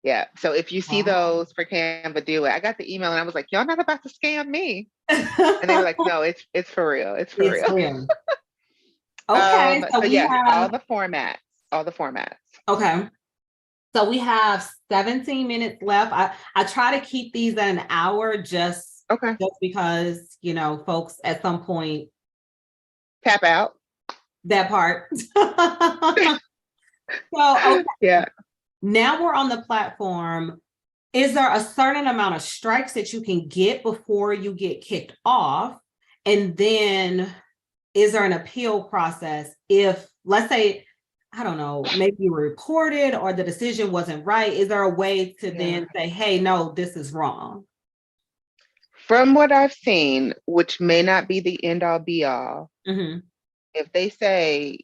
Yeah. So if you see wow. those for Canva, do it. I got the email and I was like, y'all not about to scam me. And they were like, no, it's for real. It's for It's real. real. Okay, so So we yes, have all the formats. okay. So we have 17 minutes left. I try to keep these at an hour Okay. just because, folks at some point Tap out. that part. So okay, Yeah. now we're on the platform. Is there a certain amount of strikes that you can get before you get kicked off? And then is there an appeal process if, let's say, I don't know, maybe you were reported or the decision wasn't right? Is there a way to Yeah. then say, hey, no, this is wrong? From what I've seen, which may not be the end all be all, Mm-hmm. if they say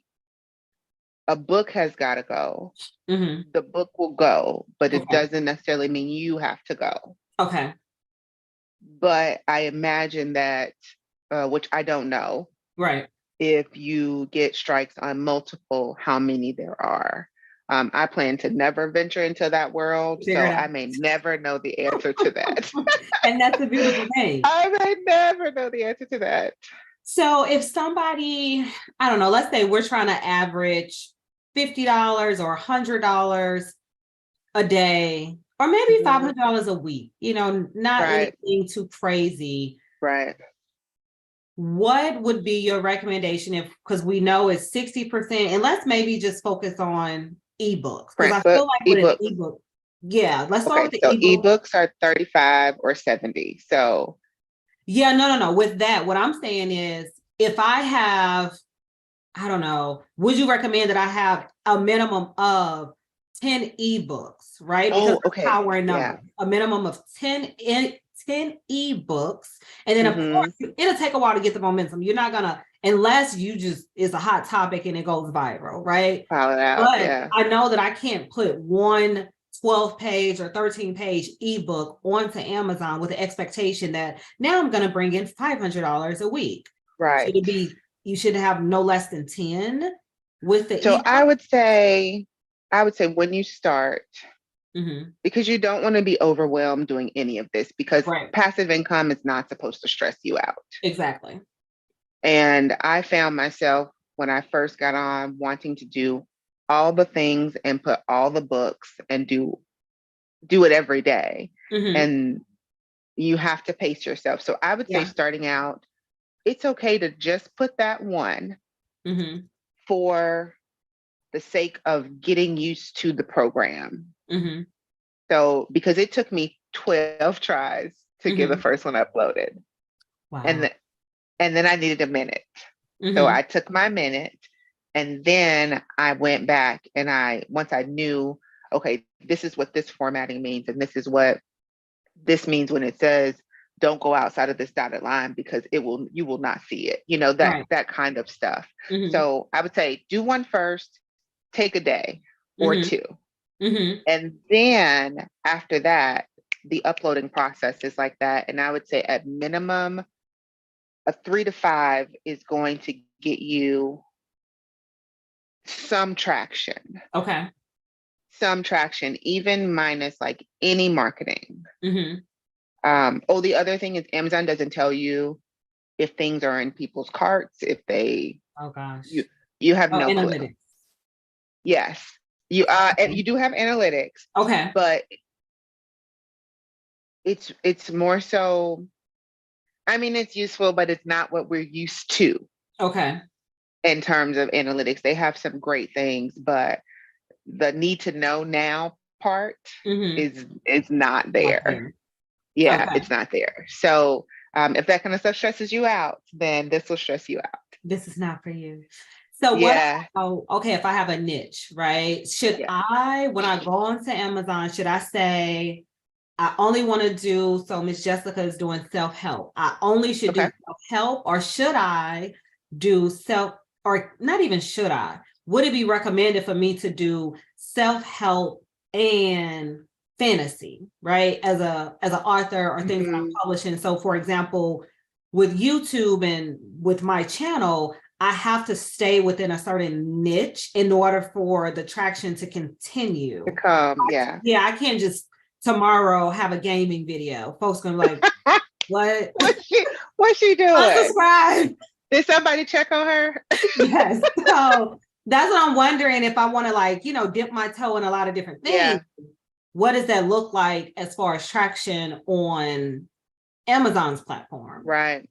a book has got to go, Mm-hmm. the book will go, but it Okay. doesn't necessarily mean you have to go. Okay. But I imagine that, which I don't know, Right. if you get strikes on multiple, how many there are. I plan to never venture into that world, Figure so it I out. may never know the answer to that. And that's the beautiful thing. I may never know the answer to that. So if somebody, I don't know, let's say we're trying to average $50 or $100 a day or maybe Mhm. $500 a week, not Right, anything too crazy. right. What would be your recommendation if, because we know it's 60%, and let's maybe just focus on ebooks, because Print I book, feel like with an ebooks. ebook, yeah, let's start Okay, with the so ebook. ebooks are 35 or 70. So, Yeah, no, no, no. With that, what I'm saying is if I have, I don't know, would you recommend that I have a minimum of 10 ebooks, right? Because oh, of okay. power in Yeah. numbers, a minimum of 10 ebooks. And then of Mm-hmm. course it'll take a while to get the momentum. You're not gonna, unless you just it's a hot topic and it goes viral, right? File it out. But Yeah. I know that I can't put one 12-page or 13-page ebook onto Amazon with the expectation that now I'm going to bring in $500 a week. Should Right. it be, you should have no less than 10 with the So ebook? I would say when you start, Mm-hmm. because you don't want to be overwhelmed doing any of this because Right. passive income is not supposed to stress you out. Exactly. And I found myself when I first got on wanting to do all the things and put all the books and do it every day. Mm-hmm. And you have to pace yourself. So I would say Yeah. starting out, it's okay to just put that one Mm-hmm. for the sake of getting used to the program. Mm-hmm. So because it took me 12 tries to get the Mm-hmm. first one uploaded. And Wow. the, and then I needed a minute. So Mm-hmm. I took my minute and then I went back and once I knew, okay, this is what this formatting means and this is what this means when it says don't go outside of this dotted line because you will not see it. Right. That kind of stuff. Mm-hmm. So I would say do one first, take a day or Mm-hmm. two. Mm-hmm. And then after that, the uploading process is like that. And I would say at minimum, a 3 to 5 is going to get you some traction, Okay. even minus like any marketing. Mm-hmm. The other thing is Amazon doesn't tell you if things are in people's carts, if Oh you, gosh. you have Oh, no clue. analytics. Yes, and you do have analytics, Okay. but it's more so, I mean, it's useful, but it's not what we're used to Okay. in terms of analytics. They have some great things, but the need to know now part Mm-hmm. is not Not there. there. Yeah, Okay. it's not there. So if that kind of stuff stresses you out, then this will stress you out. This is not for you. So what Yeah, about, okay, if I have a niche, right? Should yeah. I, when I go onto Amazon, should I say, I only want to do, so Miss Jessica is doing self-help. I only should do Okay. self-help, or should I do or not even should I? Would it be recommended for me to do self-help and fantasy, right? As an author or things that I'm Mhm. publishing. So for example, with YouTube and with my channel, I have to stay within a certain niche in order for the traction to To continue. come, yeah. Yeah, I can't just tomorrow have a gaming video. Folks gonna be like, what? What's she doing? Unsubscribe. Did somebody check on her? Yes. So that's what I'm wondering if I want to dip my toe in a lot of different things. Yeah, What does that look like as far as traction on Amazon's platform? right.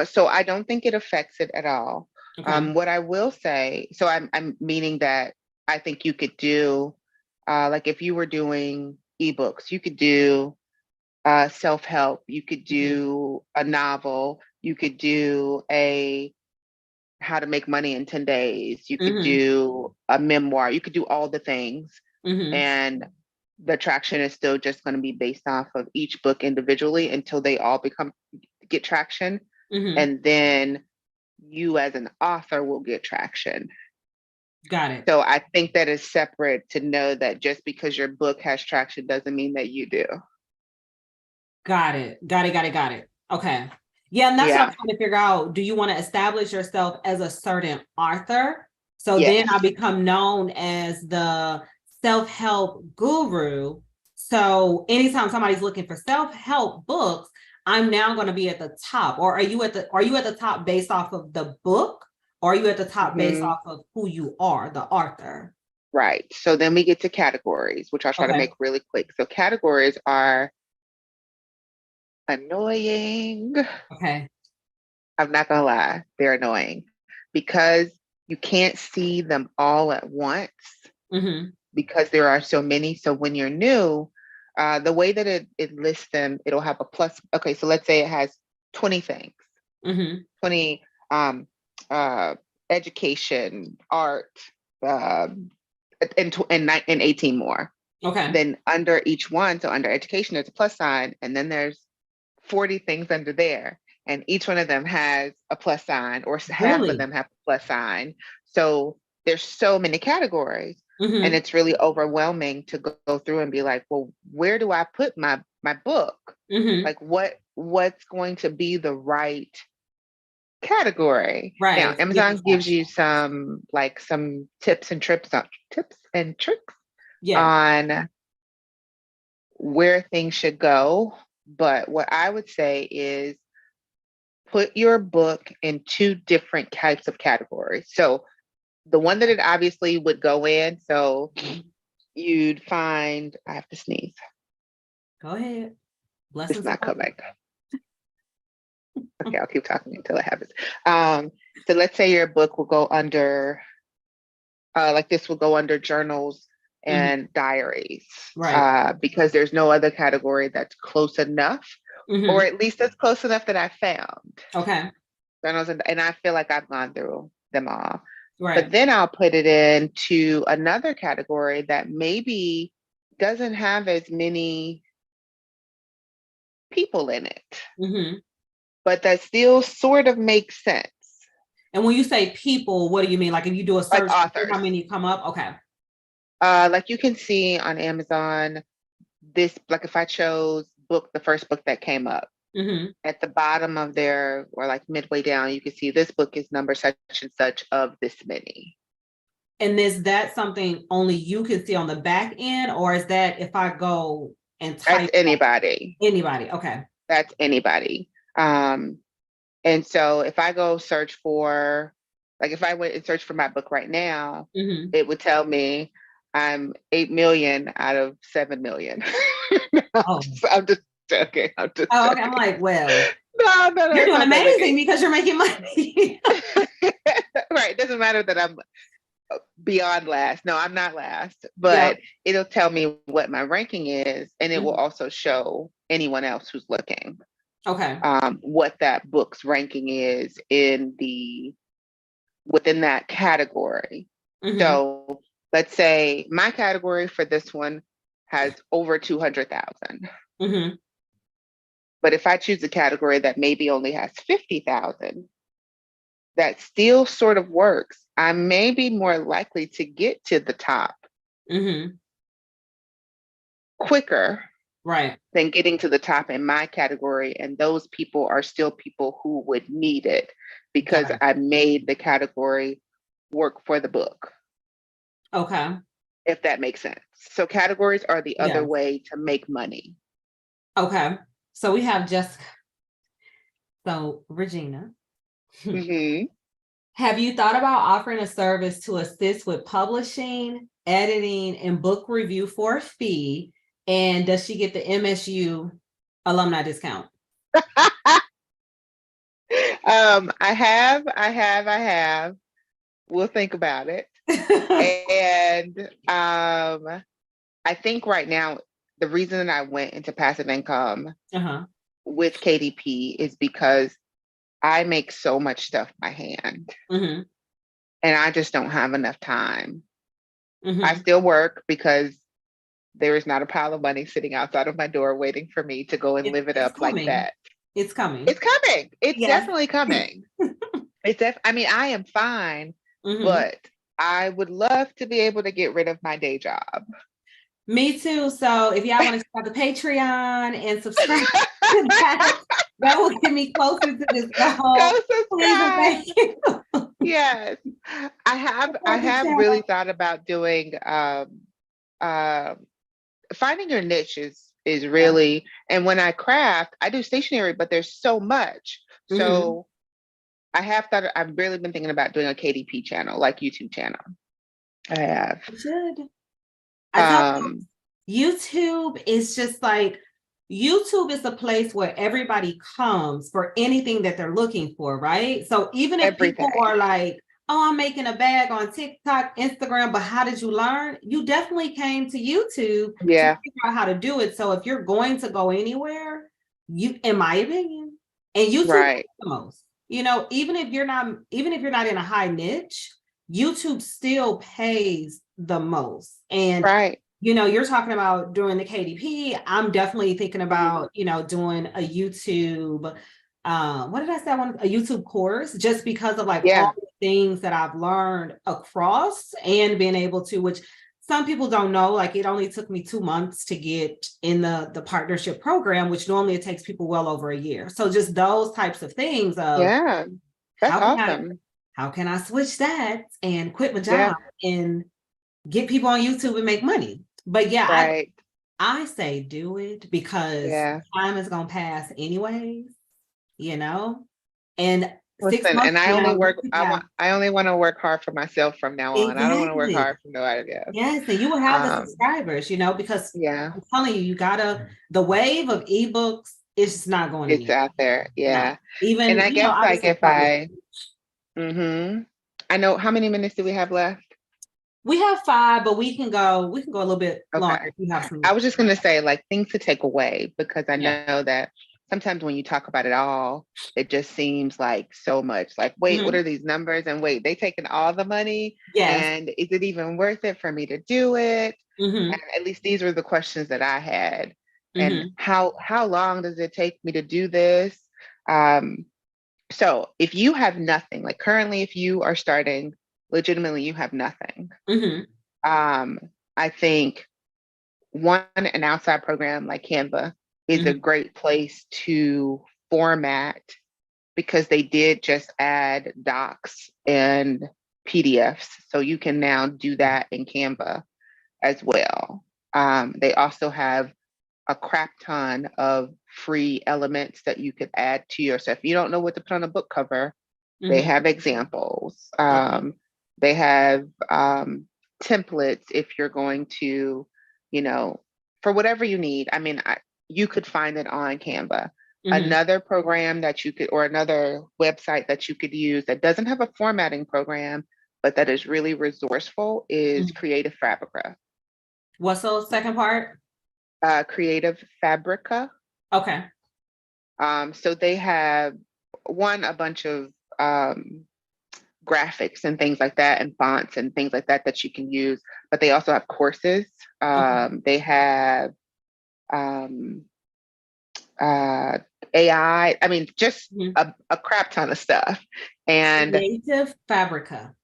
So I don't think it affects it at all. Okay. What I will say, so I'm meaning that I think you could do, like if you were doing ebooks, you could do self-help, you could Mm-hmm. do a novel, you could do a how to make money in 10 days, you could Mm-hmm. do a memoir, you could do all the things. Mm-hmm. And the traction is still just going to be based off of each book individually until they all get traction. Mm-hmm. And then you as an author will get traction. Got it. So I think that is separate to know that just because your book has traction doesn't mean that you do. Got it. Got it. Got it. Got it. Okay. Yeah, and that's what I'm Yeah. trying to figure out. Do you want to establish yourself as a certain author? So then Yes. I become known as the self-help guru. So anytime somebody's looking for self-help books, I'm now going to be at the top. Or are you at the top based off of the book? Or are you at the top based Hmm. off of who you are, the author? Right. So then we get to categories, which I'll try to Okay. make really quick. So categories are annoying. Okay. I'm not gonna lie, they're annoying because you can't see them all at once Mm-hmm. because there are so many. So when you're new, the way that it lists them, it'll have a plus. Okay, so let's say it has 20 things, Mm-hmm. 20 um, uh, education, art, um and 18 more. Okay. Then under each one, so under education, there's a plus sign, and then there's 40 things under there. And each one of them has a plus sign, or half of Really? them have a plus sign. So there's so many categories. And Mm-hmm. it's really overwhelming to go through and be like, well, where do I put my book? Mm-hmm. Like what's going to be the right category? Now, Right. Get Amazon this gives action. you some tips and tricks Yeah. on where things should go. But what I would say is put your book in two different types of categories. So the one that it obviously would go in, so Mhm. you'd find, I have to sneeze. Go ahead. It's Blessings not upon coming. Okay, I'll keep talking until it happens. So let's say your book will go under, like this will go under journals you. Mhm. and diaries, Right. because there's no other category that's close enough, or Mm-hmm. at least that's close enough that I found. Okay. Journals and I feel like I've gone through them all. But Right. then I'll put it into another category that maybe doesn't have as many people in it, Mm-hmm. but that still sort of makes sense. And when you say people, what do you mean? Like if you do a Like search, how authors. many come up? Okay. Like you can see on Amazon, this, like if I chose book, the first book that came up, Mm-hmm. at the bottom of there, or like midway down, you can see this book is number such and such of this many. And is that something only you can see on the back end, or is that if I go and That's type that, anybody. anybody? Okay. That's anybody. Um, And so if I go search for, like if I went and search for my book right now, Mm-hmm. it would tell me I'm 8 million out of 7 million. Oh. I'm just joking. I'm just Oh, okay. I'm joking. like, well, No, you're it's doing not that amazing big. because you're making money. Right. It doesn't matter that I'm beyond last. No, I'm not last, Yep. but it'll tell me what my ranking is, and it will Mhm. also show anyone else who's looking, Okay. what that book's ranking is within that category. Hmm. So let's say my category for this one has over 200,000. Hmm. But if I choose a category that maybe only has 50,000, that still sort of works. I may be more likely to get to the top Hmm. quicker Right. than getting to the top in my category. And those people are still people who would need it because Got it. I made the category work for the book, Okay. if that makes sense. So categories are the other Yes. way to make money. Okay. So we have Jessica. So Regina, Hmm. have you thought about offering a service to assist with publishing, editing, and book review for a fee? And does she get the MSU alumni discount? I have. We'll think about it. And I think right now, the reason that I went into passive income Uh-huh. with KDP is because I make so much stuff by hand Hmm. and I just don't have enough time. I Hmm. still work because there is not a pile of money sitting outside of my door waiting for me to go and live it It's up like coming. that. It's coming. It's coming. It's Yes. definitely coming. I mean, I am fine, Hmm. but I would love to be able to get rid of my day job. Me too. So if y'all want to check out the Patreon and subscribe to that, that will get me closer to this Go goal. Please and subscribe. thank you. Yes. I Support the have really channel. thought about doing uh finding your niche is Yeah. really, and when I craft, I do stationery, but there's so much. Hmm. So I've really been thinking about doing a KDP channel, like YouTube channel. I have. You should. I tell Um, YouTube is just like, YouTube is a place where everybody comes for anything that they're looking for, right? So even if people everything. are like, oh, I'm making a bag on TikTok, Instagram, but how did you learn? You definitely came to YouTube to Yeah, figure out how to do it. So if you're going to go anywhere, you, in my opinion, and YouTube right, pays the most, you know, even if you're not in a high niche, YouTube still pays the most. And right. you know, you're talking about doing the KDP. I'm definitely thinking about, you know, doing a YouTube, what did I say? I want a YouTube course just because of like all Yeah, the things that I've learned across and being able to, which some people don't know, like it only took me 2 months to get in the partnership program, which normally it takes people well over a year. So just those types of things of yeah. That's how can I, awesome. how can I switch that and quit my Yeah, job and get people on YouTube and make money? But yeah, right. I say do it because Yeah. time is gonna pass anyways, you know? And six Listen, months and I from only now, you work, could have I only want to work hard for myself from now on. I don't want to work exactly. hard for nobody else. Yes, and you will have the Um, subscribers, you know, because yeah, I'm telling you, you gotta the wave of ebooks is just not going it's anywhere. out there. No. Yeah. And Even, I you know, guess like obviously if public. mm-hmm. I know how many minutes do we have left? We have five, but we can go a little bit Okay. longer if you have some. I was just going to say like things to take away because I Yeah. know that sometimes when you talk about it all, it just seems like so much. Like, wait, what Mhm. are these numbers? And wait, they taking all the money, Yes. and is it even worth it for me to do it? And Hmm. at least these were the questions that I had. And Hmm. how long does it take me to do this? Um, so if you have nothing, like currently, if you are starting legitimately, you have nothing. Hmm. Um, I think one, an outside program like Canva is a Hmm. great place to format because they did just add docs and PDFs. So you can now do that in Canva as well. They also have a crap ton of free elements that you could add to your stuff. If you don't know what to put on a book cover, they Hmm. have examples. Okay. They have templates if you're going to, you know, for whatever you need. I mean, you could find it on Canva. Hmm. Another program that you could, or another website that you could use that doesn't have a formatting program, but that is really resourceful is Creative Fabrica. What's the second part? Creative Fabrica. Okay. So they have one, a bunch of graphics and things like that, and fonts and things like that that you can use. But they also have courses. Okay. They have um, uh, AI. I mean, just Mhm. a crap ton of stuff. And Creative Fabrica.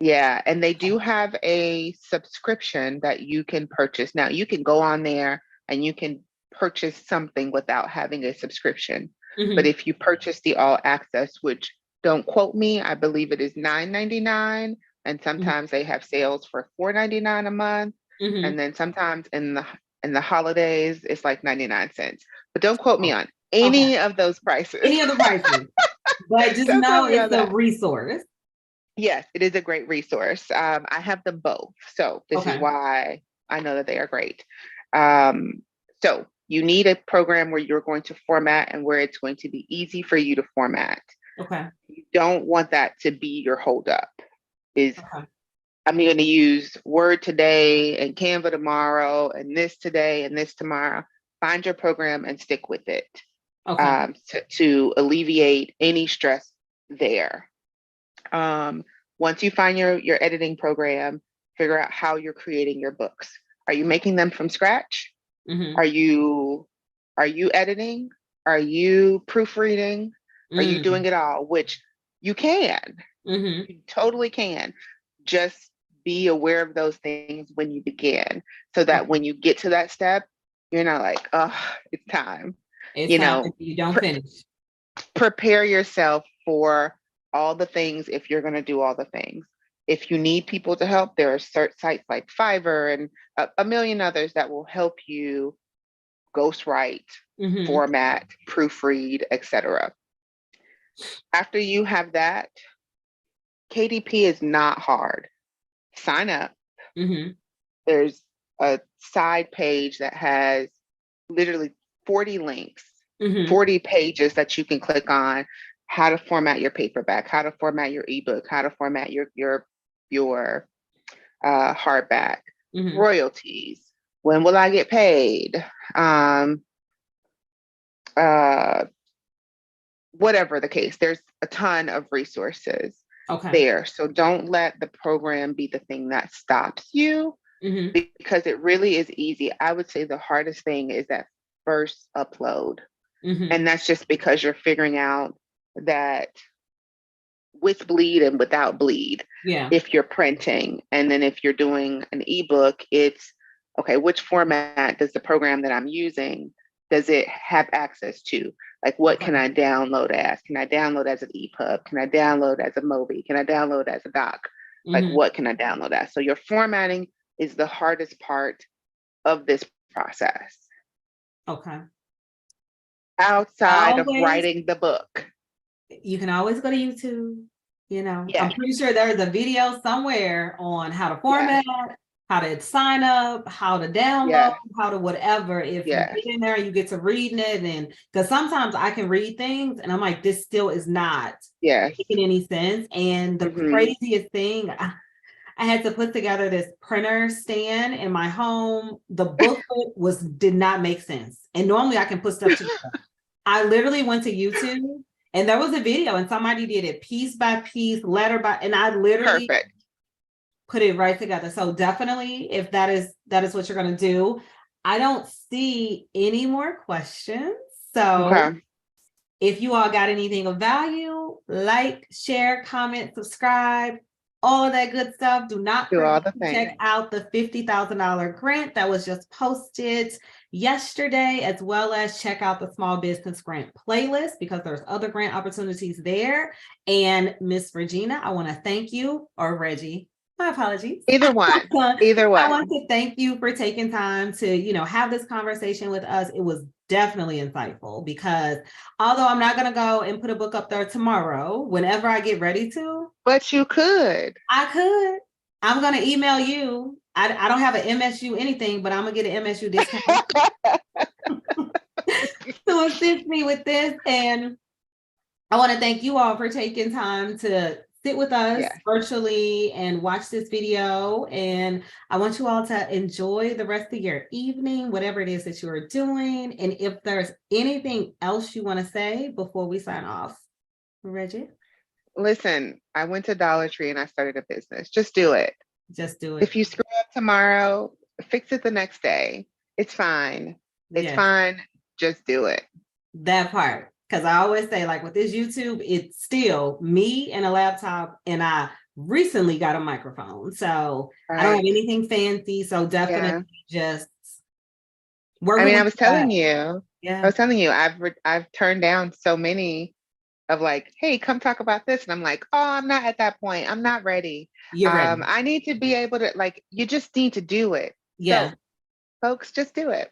yeah, and they do Okay. have a subscription that you can purchase. Now, you can go on there and you can purchase something without having a subscription. But Hmm. if you purchase the all access, which don't quote me, I believe it is $9.99, and Hmm. sometimes they have sales for $4.99 a month, Hmm. and then sometimes in the holidays it's like 99 cents. But don't quote me Oh, on okay. any of those prices. Any other prices, but just Don't quote know me on it's a that. resource. Yes, it is a great resource. I have them both. So this is Okay. why I know that they are great. Um, so you need a program where you're going to format and where it's going to be easy for you to format. Okay. You don't want that to be your holdup. Is Okay. I'm going to use Word today and Canva tomorrow and this today and this tomorrow. Find your program and stick with it Okay. to alleviate any stress there. Um, Once you find your editing program, figure out how you're creating your books. Are you making them from scratch? Hmm. Are you are you editing? Are you proofreading? Are you doing Mm. it all? Which you can. Hmm. You totally can. Just be aware of those things when you begin so that Okay. when you get to that step, you're not like, oh, it's time. It's You time if know, you don't pre- finish. prepare yourself for all the things if you're going to do all the things. If you need people to help, there are sites like Fiverr and a million others that will help you ghostwrite, Hmm. format, proofread, etc. After you have that, KDP is not hard. sign up. Mm-hmm. There's a side page that has literally 40 links, Mm-hmm. 40 pages that you can click on, how to format your paperback, how to format your ebook, how to format your hardback, Mm-hmm. royalties, when will I get paid, um, uh, whatever the case. There's a ton of resources Okay. there. So don't let the program be the thing that stops you, Mm-hmm. because it really is easy. I would say the hardest thing is that first upload. Mm-hmm. And that's just because you're figuring out that with bleed and without bleed, Yeah. if you're printing. And then if you're doing an ebook, it's okay, which format does the program that I'm using, does it have access to? Like, what Okay. can I download as? Can I download as an EPUB? Can I download as a Mobi? Can I download as a doc? Like, Mm-hmm. what can I download as? So your formatting is the hardest part of this process Okay. outside of Always, writing the book. you can always go to YouTube. I'm Yes, pretty sure there's a video somewhere on how to yes, format, how to sign up, how to download, yes, how to whatever. If you yes, get in there, you get to reading it. And because sometimes I can read things and I'm like, this still is not yes. making any sense. And the Mm-hmm. craziest thing, I had to put together this printer stand in my home. The booklet did not make sense. And normally I can put stuff together. I literally went to YouTube and there was a video and somebody did it piece by piece, letter by, and I literally Perfect. put it right together. So definitely, if that is what you're going to do, I don't see any more questions. So Okay. if you all got anything of value, like, share, comment, subscribe, all of that good stuff. Do not Do forget all the to things. check out the $50,000 grant that was just posted yesterday, as well as check out the small business grant playlist because there's other grant opportunities there. And Miss Regina, I want to thank you, or Reggie. My apologies. Either one. Either I one. want to thank you for taking time to, have this conversation with us. It was definitely insightful because although I'm not going to go and put a book up there tomorrow, whenever I get ready to, But you could. I could. I'm going to email you. I don't have an MSU anything, but I'm going to get an MSU discount to assist me with this. And I want to thank you all for taking time to sit with us Yes. virtually and watch this video. And I want you all to enjoy the rest of your evening, whatever it is that you are doing. And if there's anything else you want to say before we sign off, Reggie, Listen, I went to Dollar Tree and I started a business. Just do it. just do it. If you screw up tomorrow, fix it the next day. It's fine. It's Yes, fine. Just do it. that part. Because I always say, like with this YouTube, it's still me and a laptop, and I recently got a microphone. So I don't have Right. anything fancy. So Yeah. definitely just I working mean, with that. I Yeah. was telling you, I've turned down so many of like, hey, come talk about this. And I'm like, oh, I'm not at that point. I'm not ready. You're ready. I need to be able to, like, you just need to do it. So, Yeah. folks, just do it.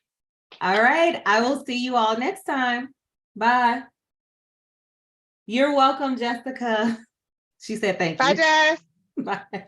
All right. I will see you all next time. Bye. You're welcome, Jessica. She said thank Bye, you. Jess. Bye.